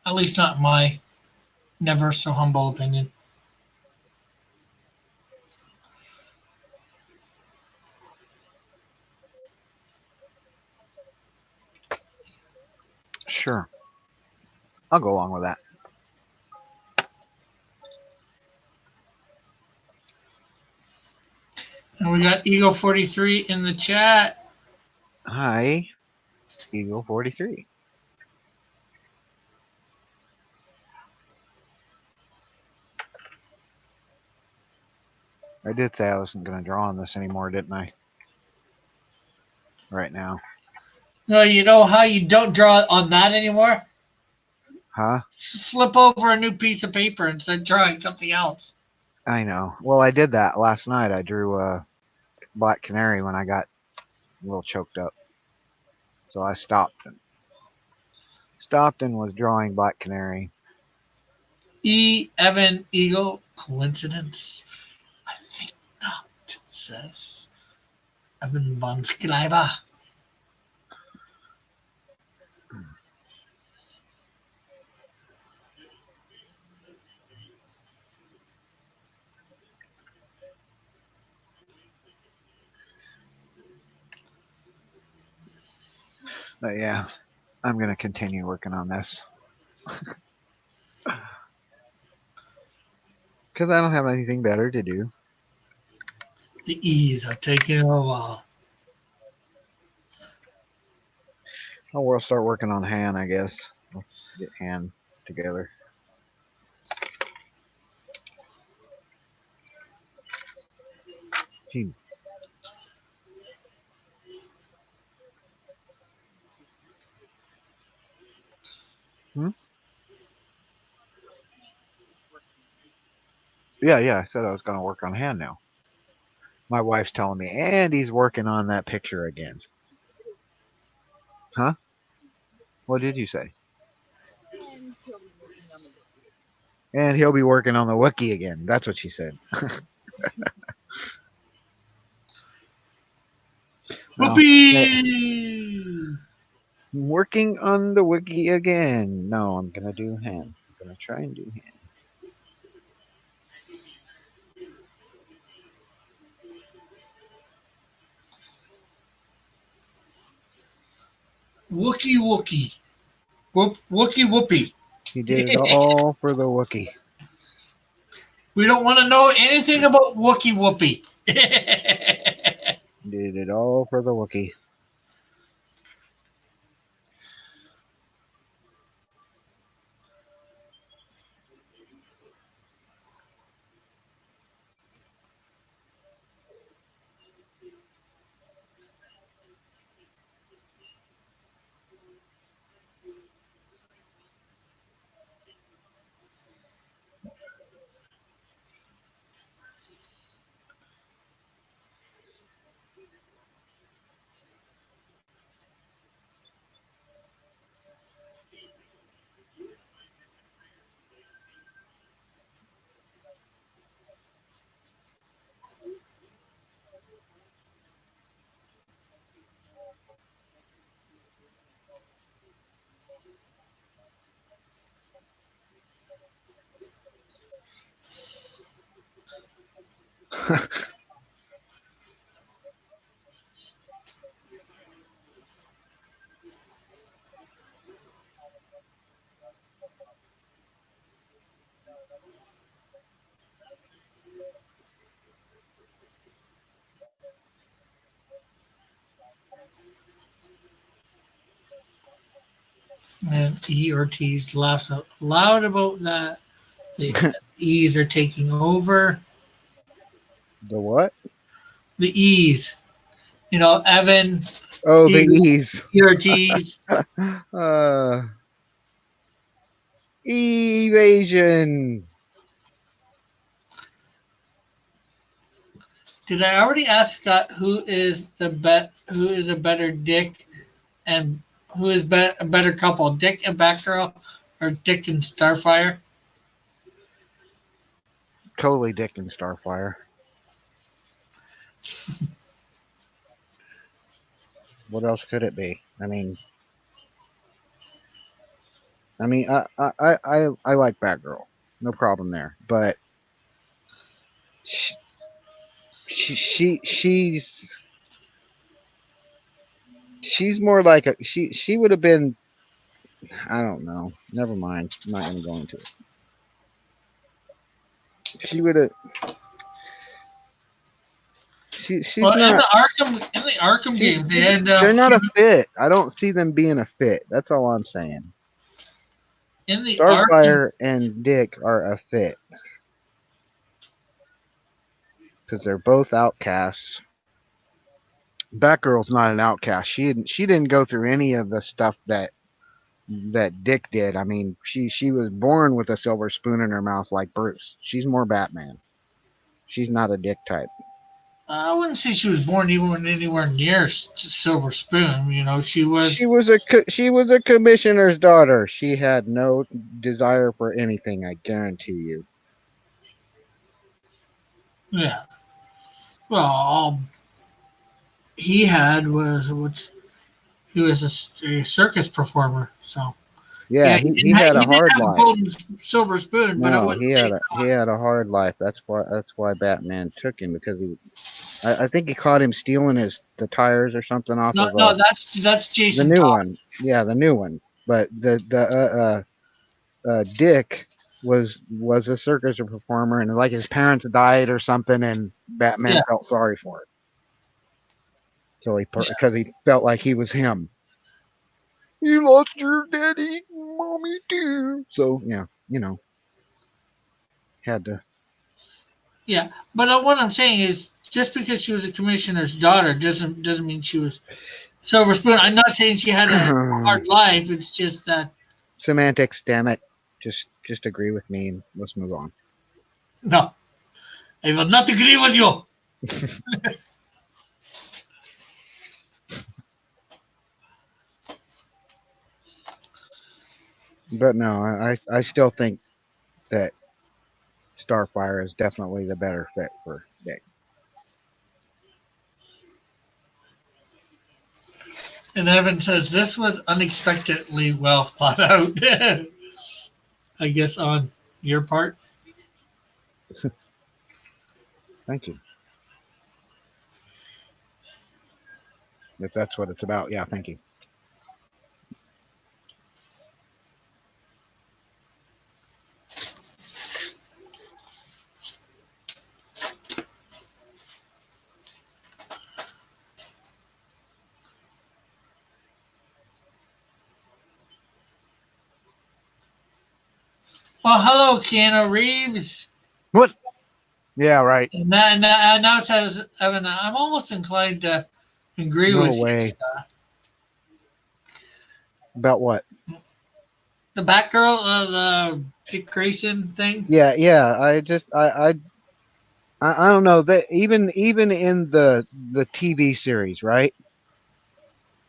At least not my never so humble opinion. Sure, I'll go along with that. And we got Eagle 43 in the chat. Hi, Eagle 43. I did say I wasn't going to draw on this anymore, didn't I? Right now. No, you know how you don't draw on that anymore? Huh? Just flip over a new piece of paper and start drawing something else. I know. Well, I did that last night. I drew a black canary when I got a little choked up. So I stopped and was drawing black canary. Evan Eagle. Coincidence? I think not, says Evan von Skleiva. But yeah, I'm going to continue working on this. Because I don't have anything better to do. The E's are taking a while. Oh, we'll start working on Han, I guess. Let's get Han together. Gee. Hmm? Yeah, I said I was going to work on Han now. My wife's telling me, and he's working on that picture again. Huh? What did you say? And he'll be working on the Wookiee again. That's what she said. Well, Whoopee! working on the Wookiee again. No, I'm going to do Han. I'm going to try and do Han. Wookie Wookie. Whoop, Wookie Whoopee. He did it all for the Wookiee. We don't want to know anything about Wookie Whoopi. Did it all for the Wookiee. And E Ortiz laughs out loud about that. The E's are taking over. The what? The E's. You know, Evan, Oh, the E, E's. E Ortiz. uh, Evasion. Did I already ask Scott who is who is a better Dick and who is a better couple, Dick and Batgirl or Dick and Starfire? Totally Dick and Starfire. What else could it be? I like Batgirl, no problem there. But she's more like she would have been. I don't know. Never mind. I'm not gonna go into it. She would have. She's Well, not. In the Arkham She, games, they had they're not a fit. I don't see them being a fit. That's all I'm saying. in the Arkham. Starfire and Dick are a fit because they're both outcasts. Batgirl's not an outcast. She didn't go through any of the stuff that Dick did. I mean, she was born with a silver spoon in her mouth like Bruce. She's more Batman. She's not a Dick type. I wouldn't say she was born even anywhere near Silver Spoon. You know, she was. She was a commissioner's daughter. She had no desire for anything. I guarantee you. Yeah. Well, all he had was what's he was a circus performer. So Yeah, yeah, he had a he didn't hard have a life. golden silver spoon, but I No, wouldn't he say had a hard life. That's why Batman took him because I think he caught him stealing the tires or something off no, of no. That's the Jason new Todd. one. Yeah, the new one. But the Dick was a circus performer, and like his parents died or something, and Batman Yeah, felt sorry for it. So yeah, because he felt like he was him. You lost your daddy, mommy too. So yeah, had to. yeah. But what I'm saying is, just because she was a commissioner's daughter doesn't mean she was silver spoon. I'm not saying she had a hard life. It's just that Semantics, damn it. Just agree with me and let's move on. no, I will not agree with you. But no, I still think that Starfire is definitely the better fit for Dick. And Evan says this was unexpectedly well thought out. I guess on your part. Thank you. If that's what it's about, yeah, thank you. Well, hello, Keanu Reeves. What? Yeah, right. And now says Evan, I'm almost inclined to agree No with you, way. Scott. About what? The Batgirl, the Dick Grayson thing. Yeah, yeah. I don't know that even in the TV series, right?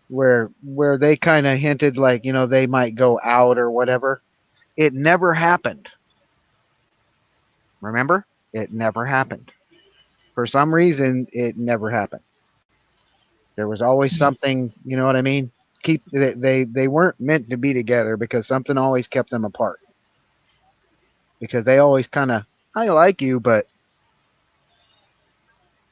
Where they kind of hinted like they might go out or whatever. It never happened. Remember? It never happened. For some reason, it never happened. There was always something. You know what I mean? They weren't meant to be together because something always kept them apart. Because they always kind of I like you, but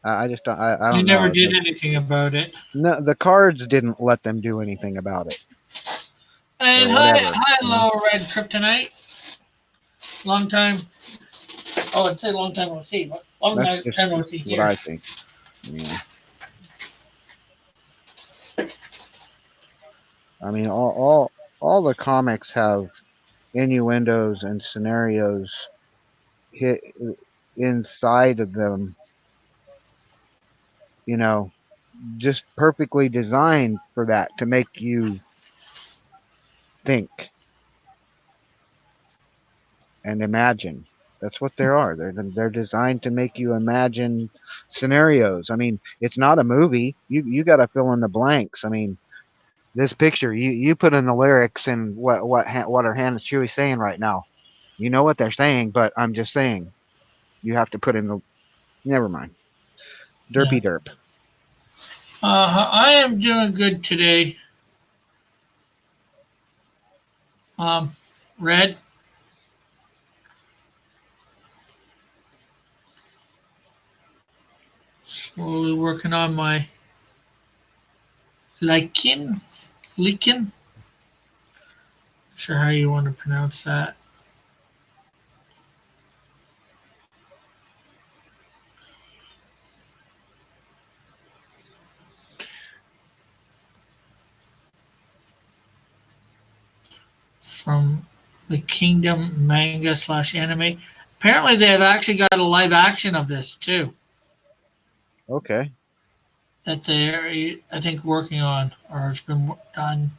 I just don't. I You don't never know. did anything about it. No, the cards didn't let them do anything about it or And whatever. hello, Red Kryptonite. Long time. Oh, I'd say long time no see, but long That's time just no see what here. I think. Yeah. I mean, all the comics have innuendos and scenarios hit inside of them. You know, just perfectly designed for that to make you think and imagine. That's what they are. They're designed to make you imagine scenarios. I mean, it's not a movie. You got to fill in the blanks. I mean, this picture, you put in the lyrics and what are Hannah and Chewie saying right now. You know what they're saying, but I'm just saying you have to put in the. Never mind. Yeah. Derpy derp. I am doing good today. Um, Red. Slowly working on my Lycan. Lycan. Not sure how you want to pronounce that. From the Kingdom manga slash anime. Apparently, they have actually got a live action of this too. Okay. That they're, I think, working on or has been done.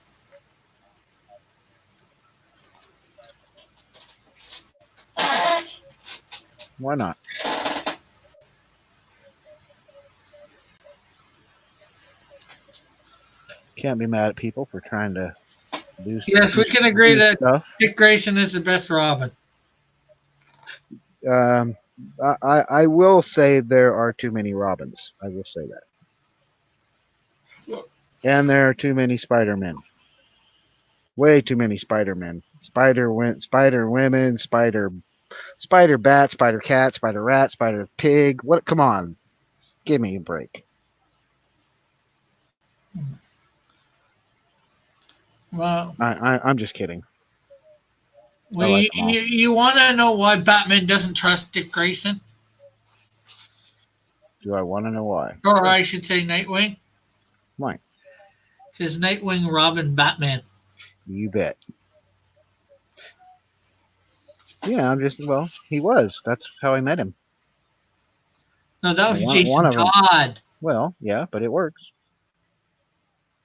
Why not? Can't be mad at people for trying to Yes, we can agree do that stuff. Dick Grayson is the best Robin. Um, I will say there are too many Robins. I will say that, and there are too many Spider Men. Way too many Spider Men. Spider women, Spider bat, Spider cat, Spider rat, Spider pig. What? Come on, give me a break. Well, I'm just kidding. I like we them all. you want to know why Batman doesn't trust Dick Grayson, Do I want to know why? or Sure. I should say Nightwing? Why? Because Nightwing, Robin, Batman. You bet. Yeah, I'm just well. He was. That's how I met him. No, that was One Jason of them. Todd. Well, yeah, but it works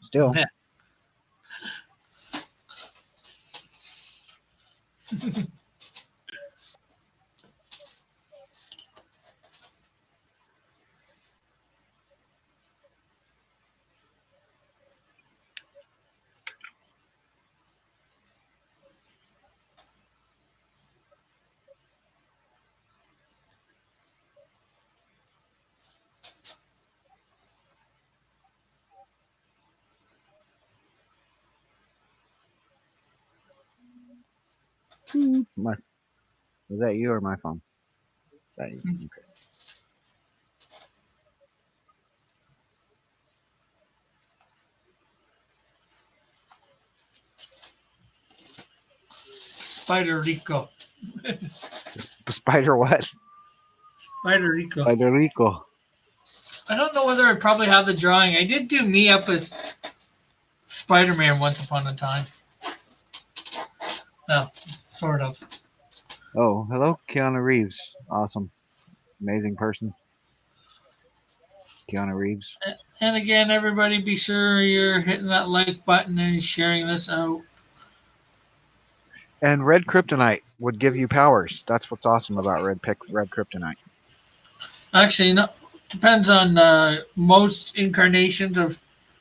still. My was that you or my phone? That you. Okay. Spider Rico. Spider what? Spider Rico. Spider Rico. I don't know whether I probably have the drawing. I did do me up as Spider Man once upon a time. No, sort of. Oh, hello, Keanu Reeves. Awesome, amazing person, Keanu Reeves. And again, everybody, be sure you're hitting that like button and sharing this out. And red kryptonite would give you powers. That's what's awesome about red kryptonite. Actually, no, depends on most incarnations of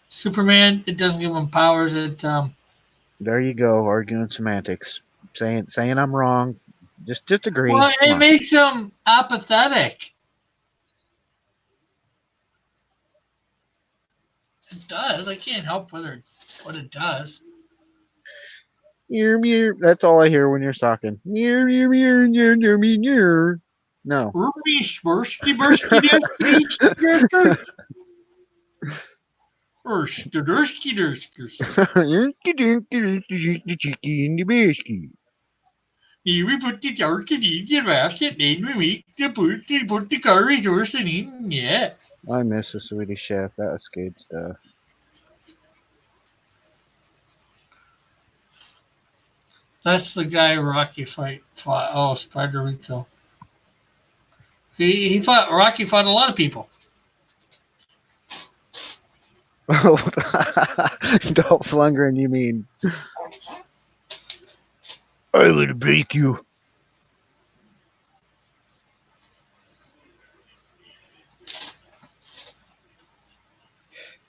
Superman. It doesn't give him powers. There you go, arguing semantics. Saying I'm wrong. Just agree. Well, Come it on. makes him apathetic. It does. I can't help what it does. Meow, meow. That's all I hear when you're talking. Meow, meow, meow, meow, meow, meow, meow. No. Ruby Spursky Bursky Dursky Dursky Durskers. We put the turkey in the basket, then we make put the curry sauce in. Yeah. I miss the Swedish Chef. That was good stuff. That's the guy Rocky fought. Oh, Spider Rico. He fought Rocky fought a lot of people. Dolph Lundgren, you mean? I would break you.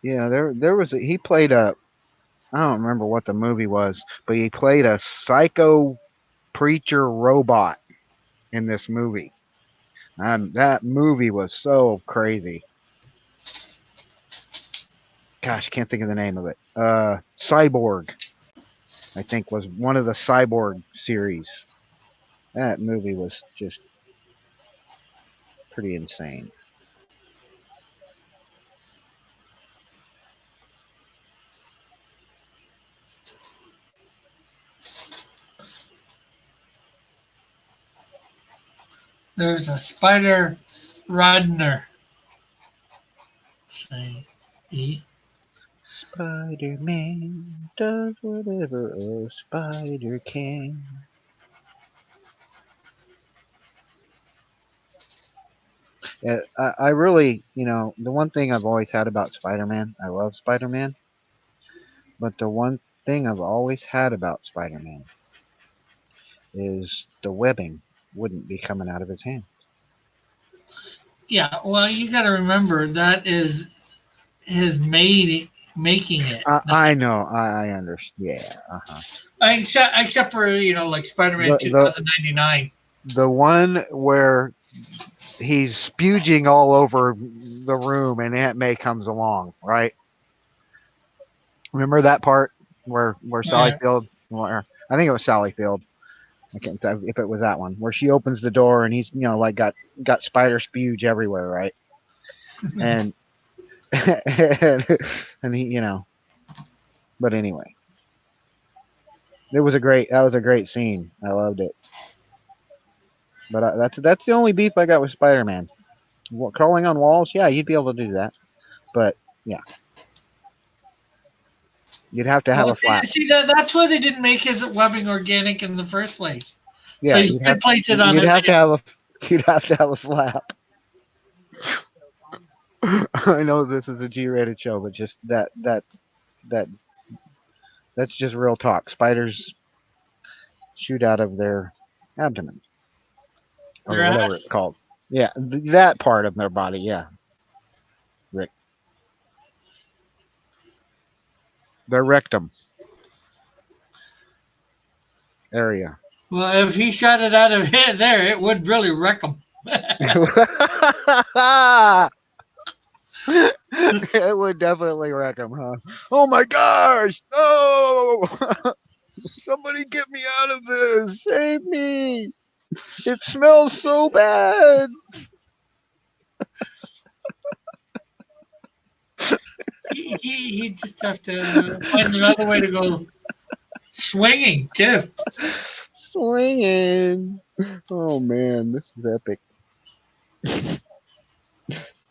Yeah, there was he played a I don't remember what the movie was, but he played a psycho preacher robot in this movie. And that movie was so crazy. Gosh, can't think of the name of it. Cyborg, I think, was one of the Cyborg series. That movie was just pretty insane. There's a Spider Radner. Say E. Spider-Man does whatever a spider can. Yeah, I really, the one thing I've always had about Spider-Man, I love Spider-Man, but the one thing I've always had about Spider-Man is the webbing wouldn't be coming out of his hand. Yeah, well, you got to remember that is his making it. I know, I understand. Yeah, Except for like Spider-Man the 2099. the one where he's spuging all over the room and Aunt May comes along, right? Remember that part where Sally Yeah. Field, or I think it was Sally Field. I can't tell if it was that one where she opens the door and he's like got spider spuge everywhere, right? And and he but anyway, that was a great scene. I loved it. But that's the only beef I got with Spider-Man. Crawling on walls, yeah, you'd be able to do that, but yeah, you'd have to have Well, a flap. that's why they didn't make his webbing organic in the first place. So Yeah, you could place it on you'd his have to head. have a you'd have to have a flap. I know this is a G-rated show, but just that that's just real talk. Spiders shoot out of their abdomen or Their whatever it's ass. called. Yeah, that part of their body. Yeah, Rick, their rectum area. Well, if he shot it out of it there, it would really wreck him. It would definitely wreck them, huh? Oh my gosh! No! Somebody get me out of this! Save me! It smells so bad! He just have to find another way to go swinging too. Swinging! Oh man, this is epic. This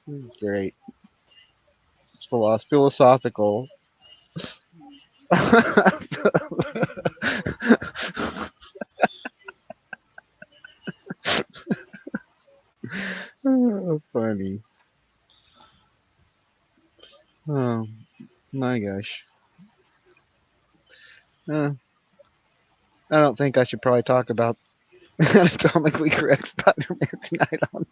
is great. It's philosophical. My gosh. Uh, I don't think I should probably talk about anatomically correct Spider-Man tonight on.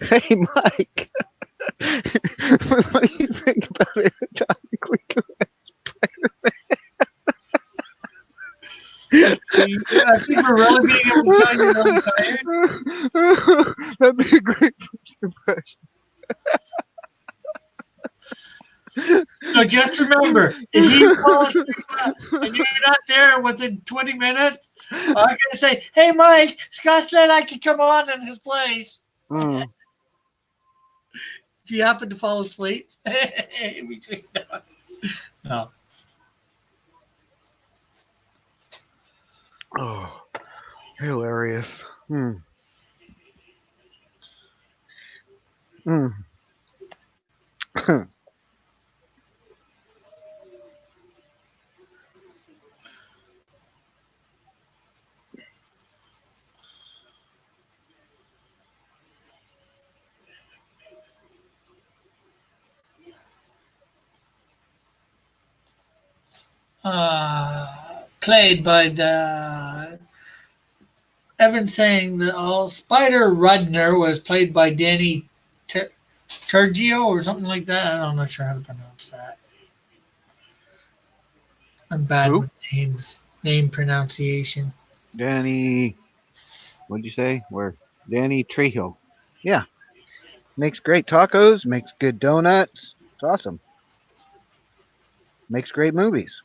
Hey, Mike. What do you think about anatomically correct? I think we're really being able to tell you're really tired. That'd be a great first impression. So just remember, if you fall asleep and you're not there within 20 minutes, I'm going to say, hey, Mike, Scott said I could come on in his place. Mm. If you happen to fall asleep. Between that. No. Oh, hilarious. Hmm. Mm. Played by the Evan saying that Spider Rudner was played by Danny Turgio or something like that. I'm not sure how to pronounce that. I'm bad Who? with names, name pronunciation. Danny. What'd you say? Where? Danny Trejo. Yeah. Makes great tacos. Makes good donuts. It's awesome. Makes great movies.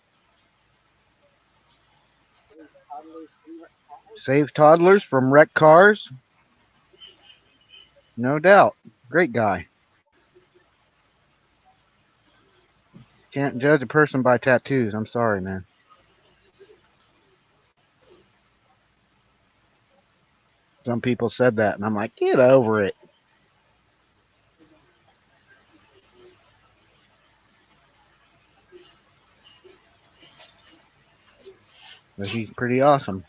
Save toddlers from wrecked cars. No doubt. Great guy. Can't judge a person by tattoos. I'm sorry, man. Some people said that, and I'm like, get over it. But he's pretty awesome.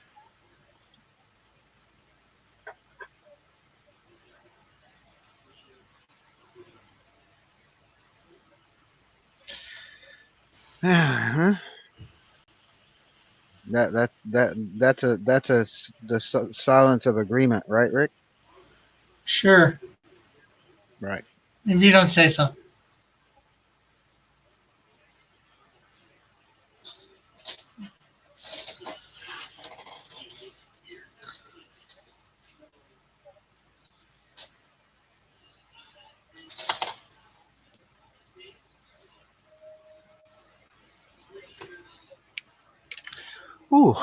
Huh? That's a silence of agreement, right, Rick? Sure, Right. if you don't say so. Ooh,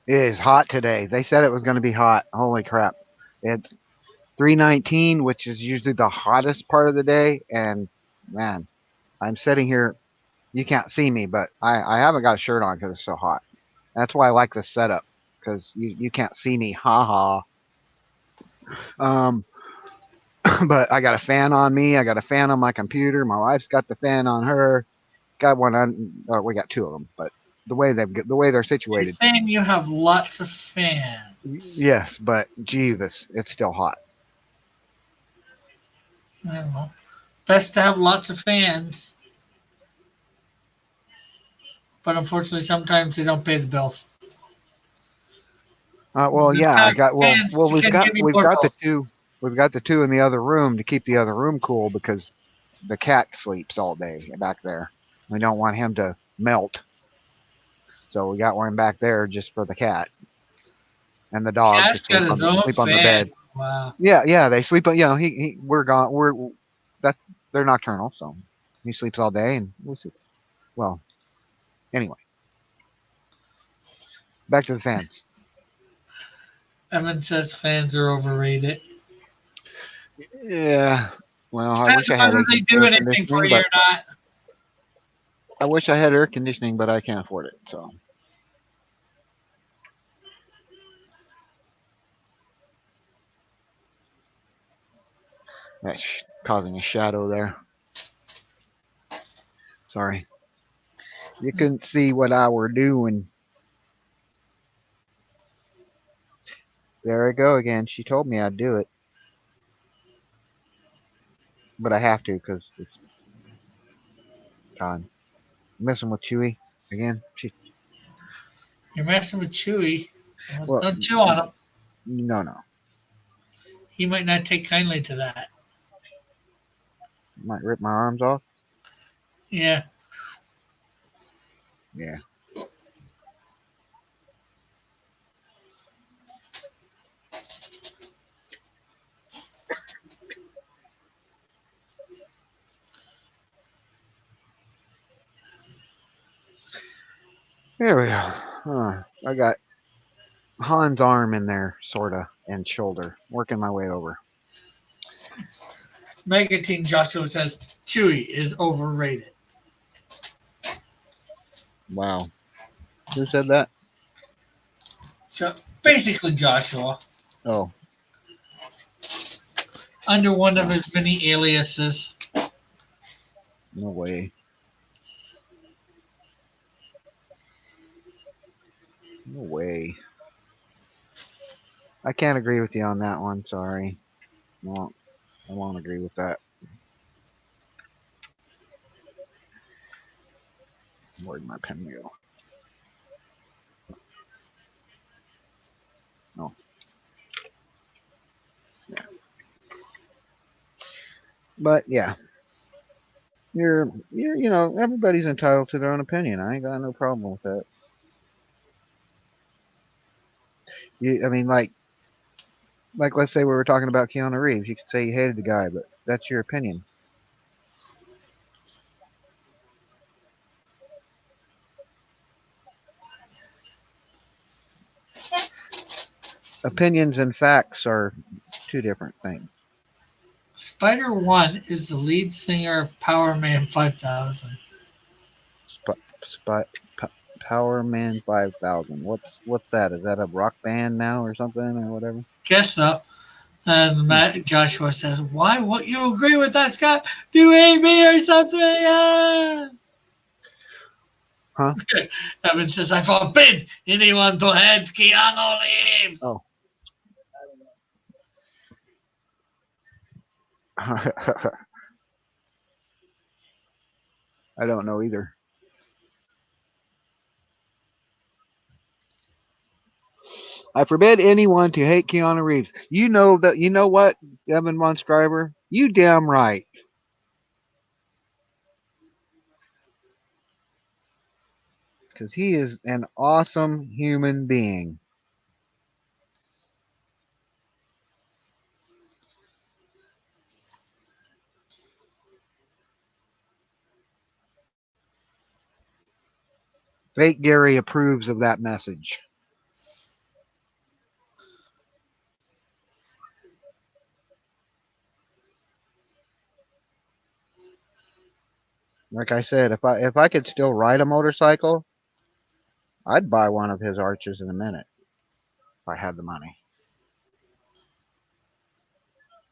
it is hot today. They said it was going to be hot. Holy crap! It's 3:19, which is usually the hottest part of the day, and man, I'm sitting here. You can't see me, but I haven't got a shirt on because it's so hot. That's why I like this setup because you can't see me. Ha ha. Um, but I got a fan on me. I got a fan on my computer. My wife's got the fan on her. Got one on. We got two of them, but the way they're You're situated. saying you have lots of fans. Yes, but Jeeves, it's still hot. I don't know. Best to have lots of fans, but unfortunately, sometimes they don't pay the bills. Well, The yeah, I got fans we've can got give you we've more got the bills. two we've got the two in the other room to keep the other room cool because the cat sleeps all day back there. We don't want him to melt, so we got one back there just for the cat and the dog to Cat's got his own sleep on the fan. bed. Wow. Yeah, yeah, they sleep. You know, he we're gone. That they're nocturnal, so he sleeps all day and we sleep. Well, anyway, back to the fans. Evan says fans are overrated. Yeah. Well, I Depends wish I had whether they do air anything for conditioning, you or but not. I wish I had air conditioning, but I can't afford it. So that's causing a shadow there. Sorry, you couldn't see what I were doing. There I go again. She told me I'd do it, but I have to because it's time. Messing with Chewy again. You're messing with Chewy. Well, Well, don't chew on him. no, no. He might not take kindly to that. Might rip my arms off. Yeah. Yeah. There we go. I got Han's arm in there, sorta, and shoulder. Working my way over. Megateen Joshua says Chewy is overrated. Wow. Who said that? Basically, Joshua, Oh, under one of his many aliases. no way. No way. I can't agree with you on that one. Sorry. I won't agree with that. Where'd my pen go? No. Yeah. But yeah, everybody's entitled to their own opinion. I ain't got no problem with that. I mean, like let's say we were talking about Keanu Reeves. You could say you hated the guy, but that's your opinion. Opinions and facts are two different things. Spider One is the lead singer of Power Man 5000. Spot, Power Man 5000. What's that? Is that a rock band now or something or whatever? Guess so. And Hmm. Joshua says, "Why won't you agree with that, Scott? Do you hate me or something?" Huh? Evan says, "I forbid anyone to head Keanu Reeves." Oh. I don't know either. I forbid anyone to hate Keanu Reeves. You know that. You know what, Evan Von Scriber? You damn right. Because he is an awesome human being. Fake Gary approves of that message. Like I said, if I could still ride a motorcycle, I'd buy one of his arches in a minute if I had the money.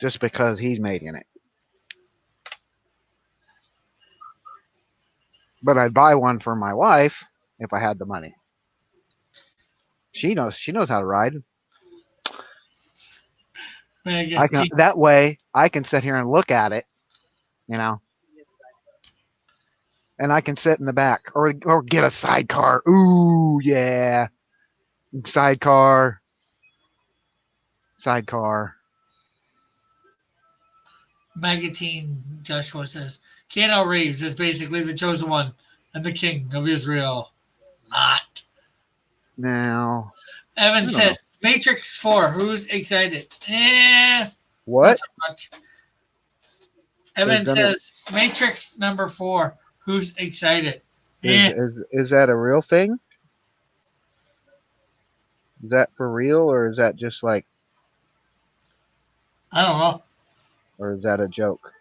Just because he's making it. But I'd buy one for my wife if I had the money. She knows how to ride. I guess I can that way I can sit here and look at it, you know, and I can sit in the back or get a sidecar. Ooh yeah, sidecar, sidecar. Megateen Joshua says, "Keanu Reeves is basically the chosen one and the king of Israel." Not. Now I Evan don't know says, "Matrix 4, who's excited?" Not what so much. there's Evan gonna says, "Matrix number 4, who's excited?" is that a real thing? Is that for real or is that just like I don't know. or is that a joke?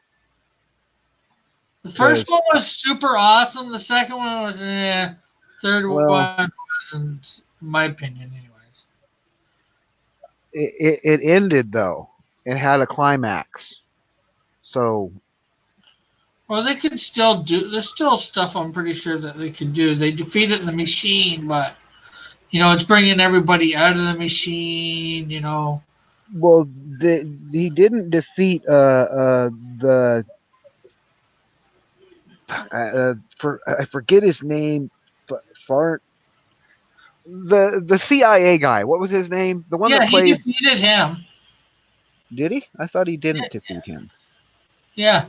The first Because one was super awesome. The second one was Third well, one wasn't, in my opinion, anyways. it ended though. It had a climax. So Well, they could still do. There's still stuff I'm pretty sure that they could do. They defeated the machine, but It's bringing everybody out of the machine. Well, he didn't defeat the for I forget his name. Far the CIA guy. What was his name? The one Yeah, that he played. defeated him. Did he? I thought he didn't defeat him. Yeah,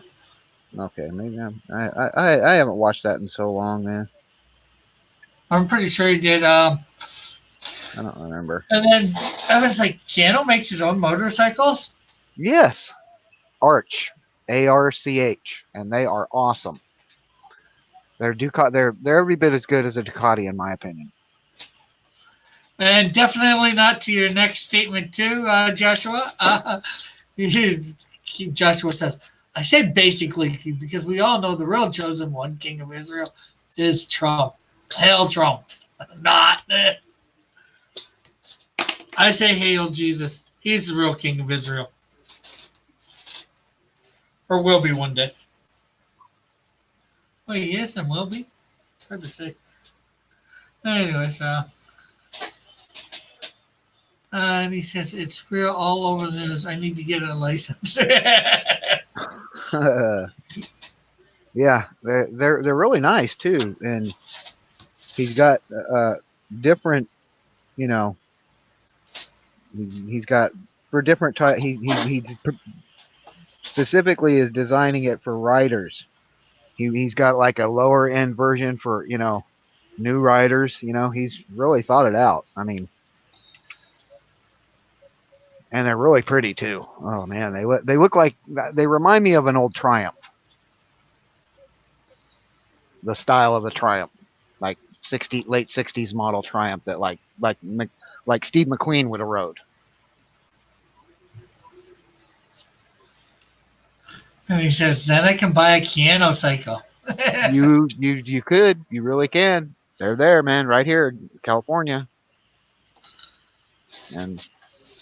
Okay, maybe I haven't watched that in so long, man. I'm pretty sure he did. I don't remember. And then Evan's like, Keanu makes his own motorcycles. Yes, Arch, ARCH, and they are awesome. They're Ducati. They're every bit as good as a Ducati, in my opinion. And definitely not to your next statement, too, Joshua. Joshua says, I said basically because we all know the real chosen one, King of Israel, is Trump. Hail Trump. Not. I say hail Jesus. He's the real King of Israel. Or will be one day. Well, he is and will be. It's hard to say. Anyways, and he says it's real all over the news. I need to get a license. Yeah, they're really nice too, and he's got different, you know, he's got for different type. He specifically is designing it for riders. He's got like a lower end version for new riders. He's really thought it out. I mean, and they're really pretty too. Oh man, they look like they remind me of an old Triumph. The style of the Triumph, like late '60s model Triumph that like Steve McQueen would have rode. And he says, then I can buy a Keanu cycle. You could, you really can. They're there, man, right here in California. And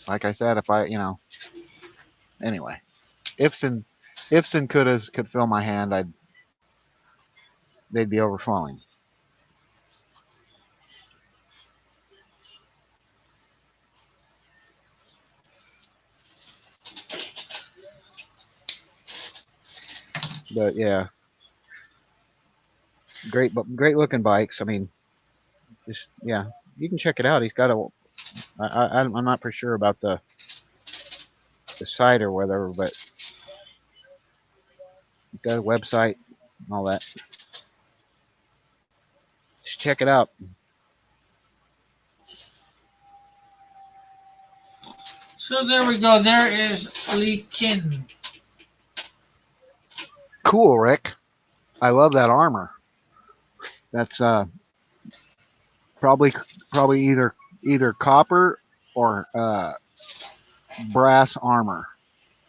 like I said, if anyway, ifs and couldas could fill my hand, they'd be overflowing. But yeah, great looking bikes. I mean, just yeah, you can check it out. He's got a. I'm not for sure about the site or whatever, but he's got a website and all that. Just check it out. So there we go. There is Li Xin. Cool, Rick. I love that armor. That's probably probably either copper or brass armor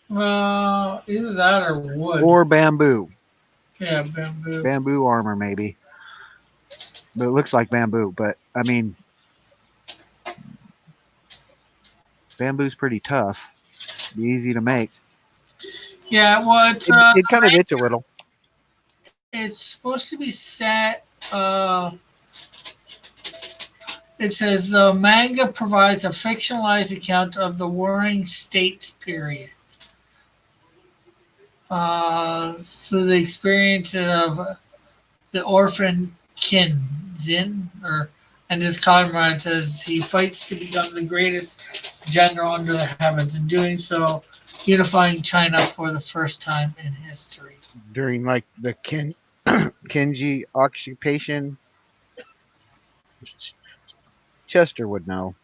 Well, either that or wood. or bamboo. Yeah, bamboo. Bamboo armor maybe, but it looks like bamboo. But I mean, bamboo's pretty tough. Be easy to make. Yeah, well, It kind of itch a little. it's supposed to be set. It says the manga provides a fictionalized account of the Warring States period. Through the experience of the orphan Qin Zin, and his comrades as he fights to become the greatest general under the heavens, and doing so, unifying China for the first time in history. During like the Kenji occupation. Chester would know.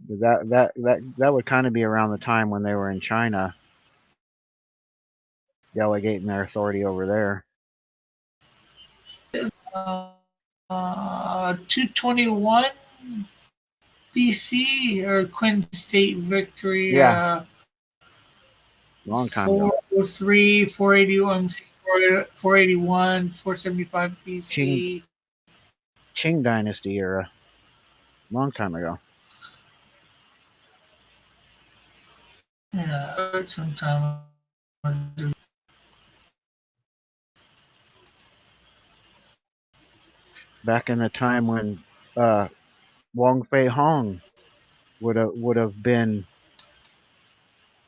That would kind of be around the time when they were in China, delegating their authority over there. 221 BC or Quinn State victory. Yeah, long time ago. 403, 481, 481, 475 BC. Qing Dynasty era. Long time ago. Yeah, sometime. Back in the time when uh, Wong Fei Hong would have been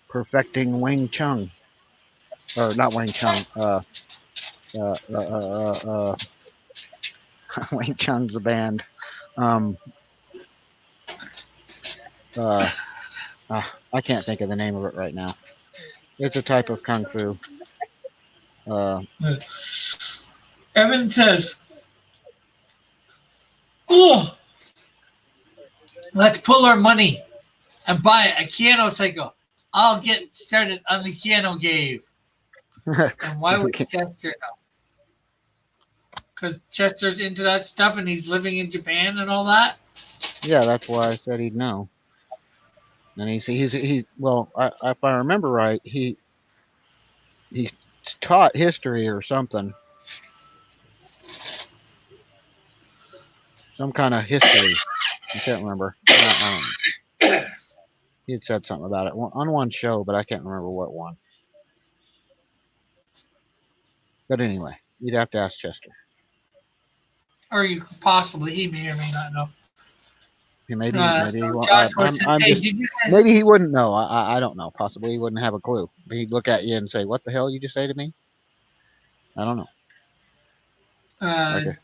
perfecting Wing Chun, or not Wing Chun. Uh, uh, uh, uh, Wing Chun's the band. Um, uh, I can't think of the name of it right now. It's a type of kung fu. Uh, Evan says, "Oh, let's pull our money and buy a piano cycle. I'll get started on the piano game." And why would okay. Chester know? Because Chester's into that stuff and he's living in Japan and all that. Yeah, that's why I said he'd know. And he's well, if I remember right, he's taught history or something, some kind of history. I can't remember. I don't know. He had said something about it on one show, but I can't remember what one. But anyway, you'd have to ask Chester. Or you could possibly, he may or may not know. Maybe he So won't. Joshua says, I'm "Hey, just did you guys?" maybe he wouldn't know. I don't know. Possibly he wouldn't have a clue. He'd look at you and say, "What the hell you just say to me?" I don't know. Uh, Okay.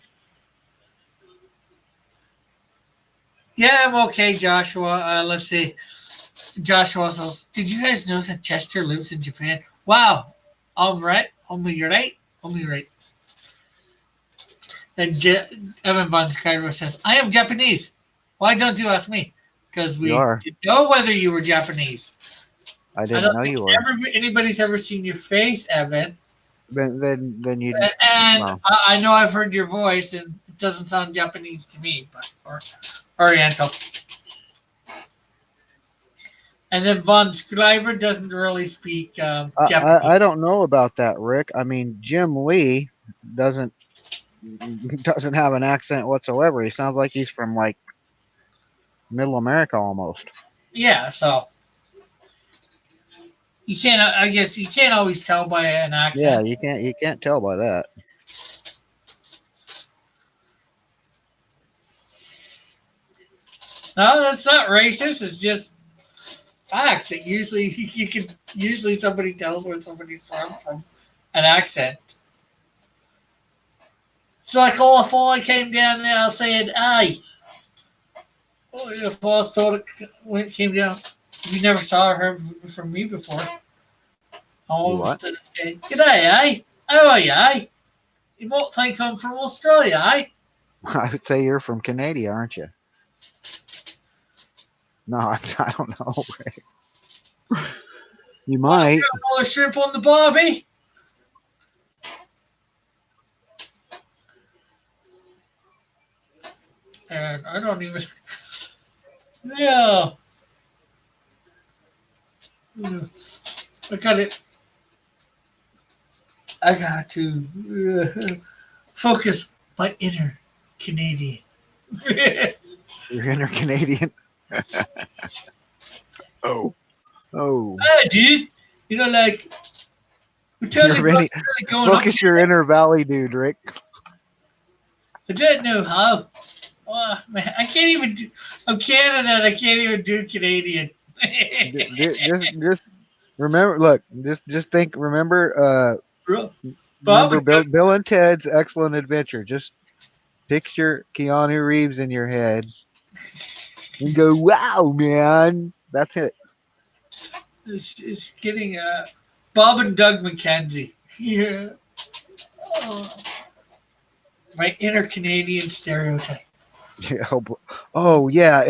yeah, I'm okay, Joshua. Let's see. Joshua says, "Did you guys know that Chester lives in Japan?" Wow. I'm right. You're right. You're right. And Evan Von Skyro says, "I am Japanese. Why don't you ask me? Because You we are. didn't know whether you were Japanese. I I didn't don't know think you were. anybody's ever seen your face, Evan. Then you And well. I know I've heard your voice, and it doesn't sound Japanese to me, but or Oriental." And then Von Scriver doesn't really speak Japanese. I don't know about that, Rick. I mean, Jim Lee doesn't doesn't have an accent whatsoever. He sounds like he's from like Middle America almost. Yeah, so you can't. I guess you can't always tell by an Yeah, accent. you can't tell by that. No, that's not racist. It's just facts. It usually you can usually somebody tells where somebody's from an accent. So like, oh, if I came down there, I said, "Hey," oh, if I saw it when it came down, you never saw or heard from me before. I You always what? say, "G'day, eh? How are you, eh? You might think I'm from Australia, eh?" I would say you're from Canada, aren't you? No, I don't know. You Want to might. throw another shrimp on the barbie? And I don't even. Yeah. I got it. I got to focus my inner Canadian. Yeah, You're inner Canadian. Oh. Oh. dude. You know, like, we're totally, You're ready. totally going up Focus your here. inner valley dude, Rick. I don't know how. Oh, man, I can't even do. I'm Canada and I can't even do Canadian. Just remember. Look, just think. Bro, Bob Remember and Doug. Bill and Ted's Excellent Adventure. Just picture Keanu Reeves in your head and go, "Wow, man!" That's it. Is getting Bob and Doug McKenzie. Yeah. Oh, my inner Canadian stereotype. Yeah, oh yeah,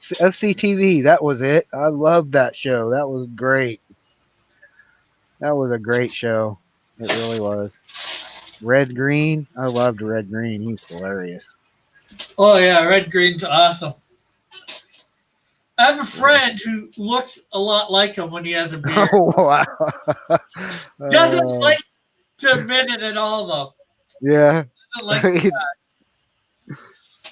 SCTV. That was it. I loved that show. That was great. That was a great show. It really was. Red Green. I loved Red Green. He's hilarious. Oh yeah, red green's awesome. I have a friend who looks a lot like him when he has a beard. Oh wow. Doesn't Uh, like to admit it at all though. yeah. Doesn't like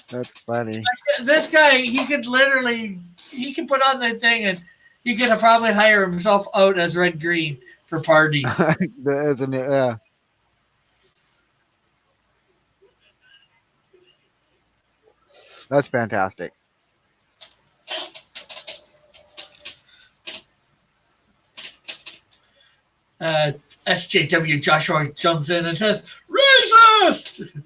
That's funny. This guy, he could put on the thing and he could probably hire himself out as Red Green for parties. Isn't it? Yeah. That's fantastic. Uh, SJW Joshua jumps in and says, "Racist!"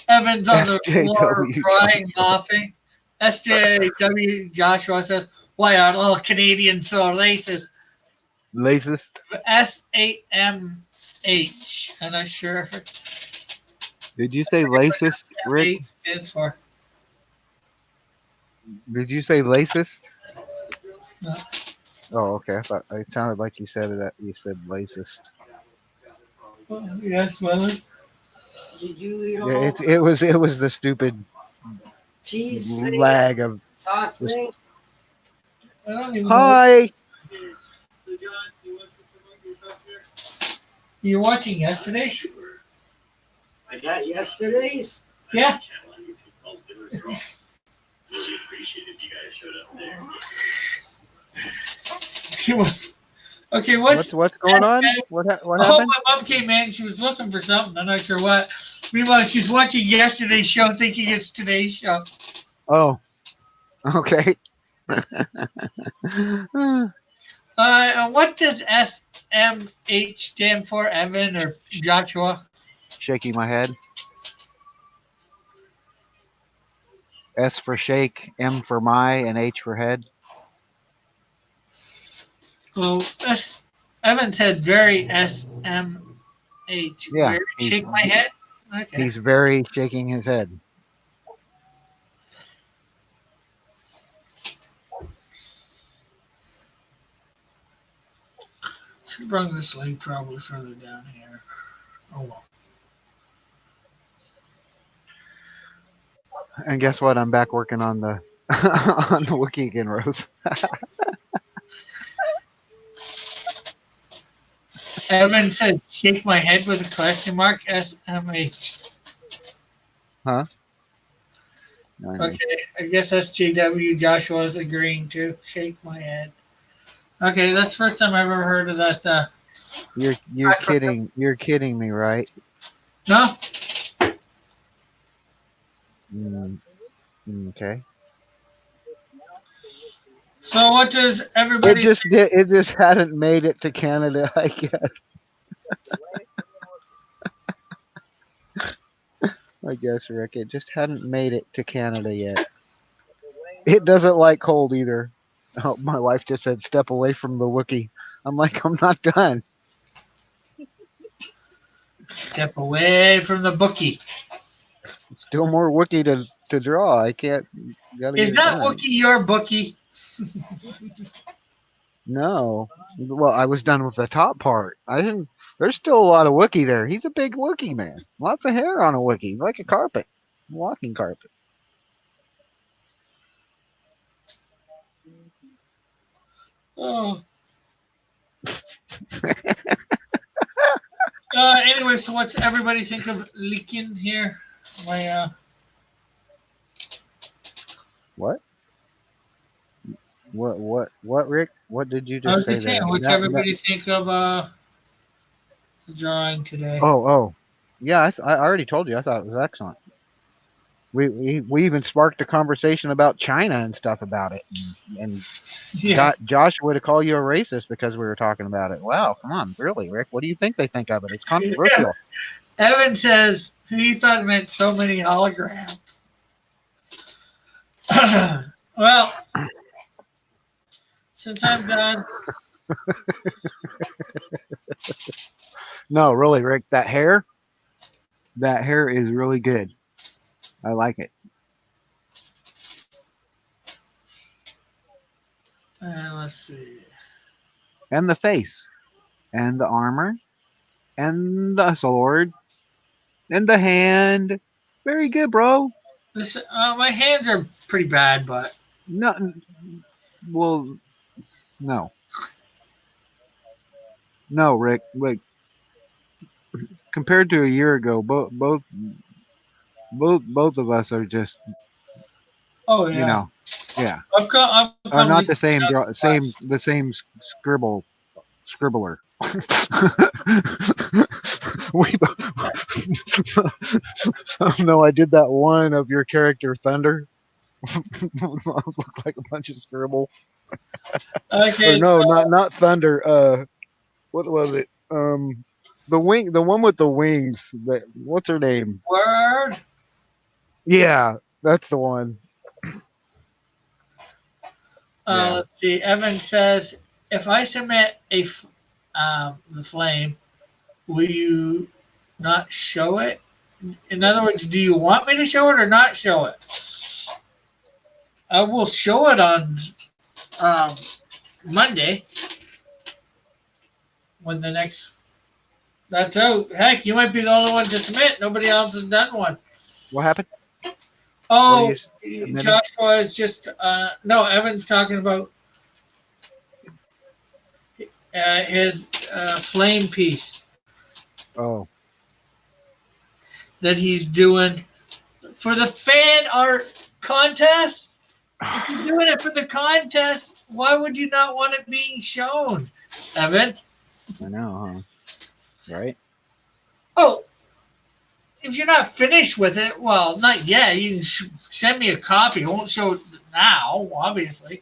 Evan's on the floor SJW crying, Joshua. laughing. SJW Joshua says, "Why are all Canadians so racist?" Racist. SAMH. I'm not sure if Did you say racist, Rick? SAMH stands for. Did you say racist? No. Oh, okay. I thought it sounded like you said that. You said racist. Yes, well, Did you eat Yeah, all it was the stupid cheese thing, lag of. sauce thing? I don't even know. Hi. So, John, you want to promote yourself here? You're watching yesterday? I got yesterday's. Yeah. Really appreciate if you guys showed up there. Okay, What's going on? What Oh, happened? my mom came in. She was looking for something. I'm not sure what. Meanwhile, she's watching yesterday's show, thinking it's today's show. Oh, okay. What does SMH stand for, Evan or Joshua? Shaking my head. S for shake, M for my, and H for head. Well, Evan said very SMH. Yeah, Very shake my head. Okay. He's very shaking his head. Should bring this link probably further down here. Oh well. And guess what? I'm back working on the on the wiki again, Rose. Evan said shake my head with a question mark. SMH. Huh? I know. Okay, I guess SJW Joshua's agreeing to shake my head. Okay, that's the first time I've ever heard of that. You're kidding. You're kidding me, right? No? Okay. So what does everybody It just hadn't made it to Canada, I guess. I guess, Rick. It just hadn't made it to Canada yet. It doesn't like cold either. Oh, my wife just said, "Step away from the Wookiee." I'm like, I'm not done. step away from the bookie? Still more Wookiee to draw. I can't. Gotta Is get it that done. Wookie your bookie? No. Well, I was done with the top part. I didn't. There's still a lot of Wookiee there. He's a big Wookiee man. Lots of hair on a Wookiee, like a carpet, walking carpet. Oh. Anyway, so what's everybody think of Li Xin here? My What? What, Rick? What did you I just was say just there? saying, what's everybody think of the drawing today? Oh. Yeah, I already told you. I thought it was excellent. We even sparked a conversation about China and stuff about it, and Yeah. got Joshua to call you a racist because we were talking about it. Wow, come on, really, Rick? What do you think they think of it? It's controversial. Evan says he thought it meant so many holograms. Well, since I'm done, No, really, Rick, that hair is really good. I like it. let's see. And the face, and the armor, and the sword, and the hand. Very good, bro. This my hands are pretty bad, but No, well, no, no, Rick. Like compared to a year ago, both both of us are just, Oh you yeah, know, yeah, I've are come not to the same class. scribbler. we oh, no, I did that one of your character Thunder. Looked like a bunch of scribble. Or Okay, no, so not Thunder. What was it? The one with the wings. What's her name? word. Yeah, that's the one. Yeah. Let's see. Evan says, if I submit the flame, will you not show it? In other words, do you want me to show it or not show it? I will show it on um, Monday when the next. That's out. Heck, you might be the only one to submit. Nobody else has done one. What happened? What are you Oh, submitting? Joshua is just no. Evan's talking about his flame piece Oh, that he's doing for the fan art contest. If you're doing it for the contest, why would you not want it being shown, Evan? I know, huh? Right? Oh, if you're not finished with it, well, not yet. You can send me a copy. I won't show it now, obviously.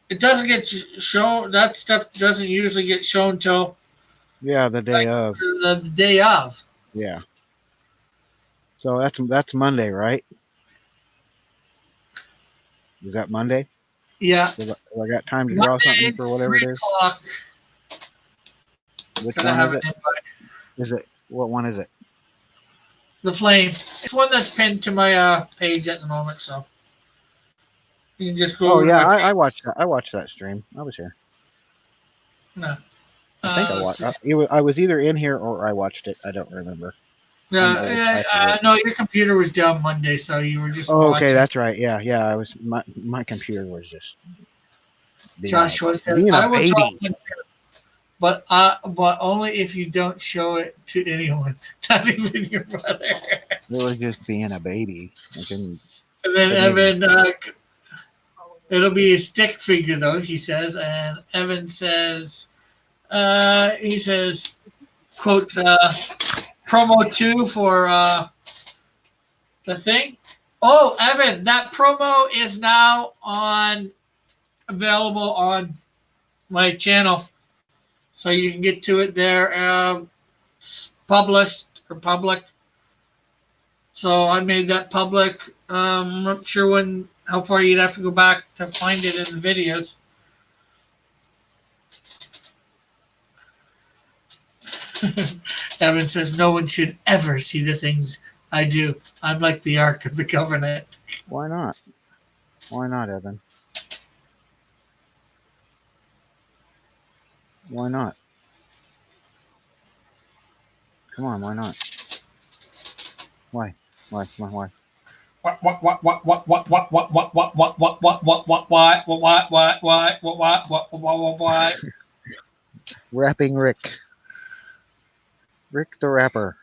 It doesn't get shown. That stuff doesn't usually get shown till Yeah, the day like of. the day of. Yeah. So that's Monday, right? Is that Monday? Yeah, Have I got time to draw something Monday, for whatever it 3 is? o'clock. Which Gotta one have is an it? invite. Is it what one is it? The flame. It's one that's pinned to my page at the moment, so you can just go Oh over to yeah, my page. I watched that. I watched that stream. I was here. No. I think I Let's watched. see. I was either in here or I watched it. I don't remember. I'm old. I forget. No, your computer was down Monday, so you were just Oh, okay, watching. that's right. Yeah, yeah. I was. My computer was just Joshua says, being a "I will drop baby. it, but only if you don't show it to anyone, not even your brother." It was just being a baby. I And then couldn't even. Evan, it'll be a stick figure though, he says, and Evan says, he says, quote, promo 2 for the thing. Oh, Evan, that promo is now on available on my channel, so you can get to it there. It's published or public. So I made that public. I'm not sure how far you'd have to go back to find it in the videos. Evan says no one should ever see the things I do. I'm like the Ark of the Covenant. Why not? Why not, Evan? Why not? Come on, why not? Why? Why? What? Rapping Rick. Rick the Rapper.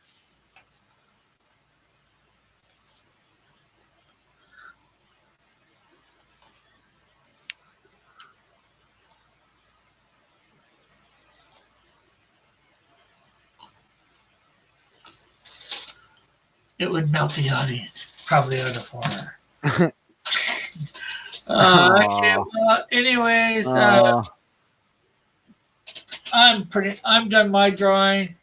It would melt the audience, probably out of horror. Okay. Aw. Well, anyways, Aw. I'm done my drawing.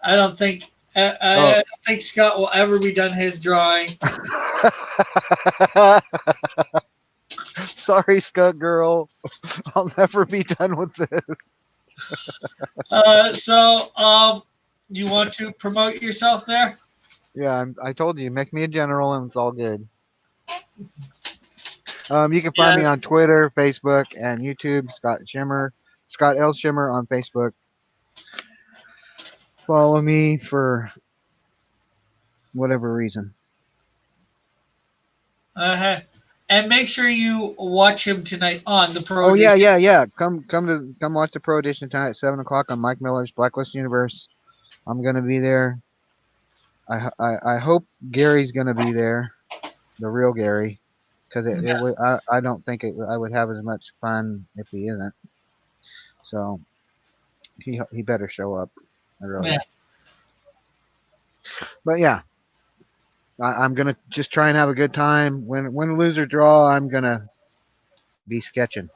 I don't think I Oh. don't think Scott will ever be done his drawing. Sorry, Scud Girl. I'll never be done with this. You want to promote yourself there? Yeah, I told you, make me a general and it's all good. You can find me Yes. on Twitter, Facebook, and YouTube. Scott Shimmer, Scott L Shimmer on Facebook. Follow me for whatever reason. Uh-huh. And make sure you watch him tonight on the Pro Oh yeah, Edition. yeah. Come watch the Pro Edition tonight at 7 o'clock on Mike Miller's Blacklist Universe. I'm gonna be there. I hope Gary's gonna be there, the real Gary, because it Yeah. would. I don't think I would have as much fun if he isn't. So he better show up. I really. Yeah. But yeah, I'm gonna just try and have a good time. When lose or draw, I'm gonna be sketching.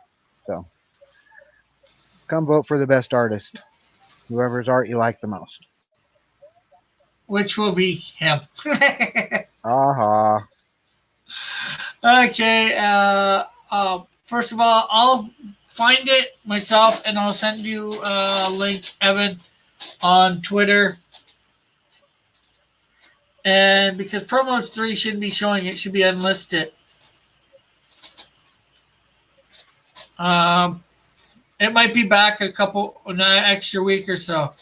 So come vote for the best artist, whoever's art you like the most. Which will be him. Aha. Okay. First of all, I'll find it myself and I'll send you a link, Evan, on Twitter. And because promo 3 shouldn't be showing, it should be unlisted. It might be back an extra week or so.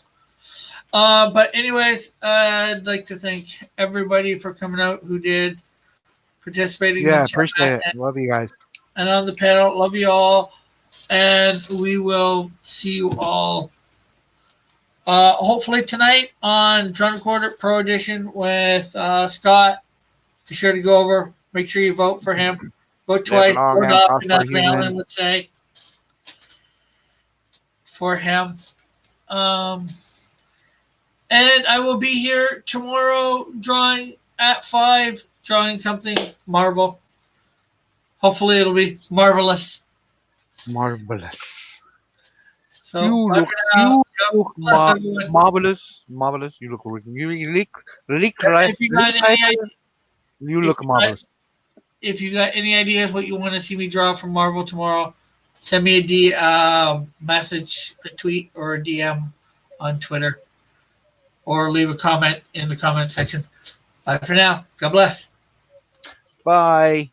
But anyways, I'd like to thank everybody for coming out who did participating in Yeah, the chat appreciate it. Love you guys. and on the panel. Love you all. And we will see you all hopefully tonight on Drunk Quarter Pro Edition with Scott. Be sure to go over. Make sure you vote for him. Vote twice. long Vote and up, prosper, as Alan human. would say. For him. And I will be here tomorrow drawing at 5, drawing something Marvel. Hopefully it'll be marvelous. Marvelous. So You bye look, for now. you God look bless everyone. marvelous. You look If you got any You if look you got- marvelous. if you got any ideas what you want to see me draw from Marvel tomorrow, send me a message, a tweet, or a DM on Twitter, or leave a comment in the comment section. Bye for now. God bless. Bye.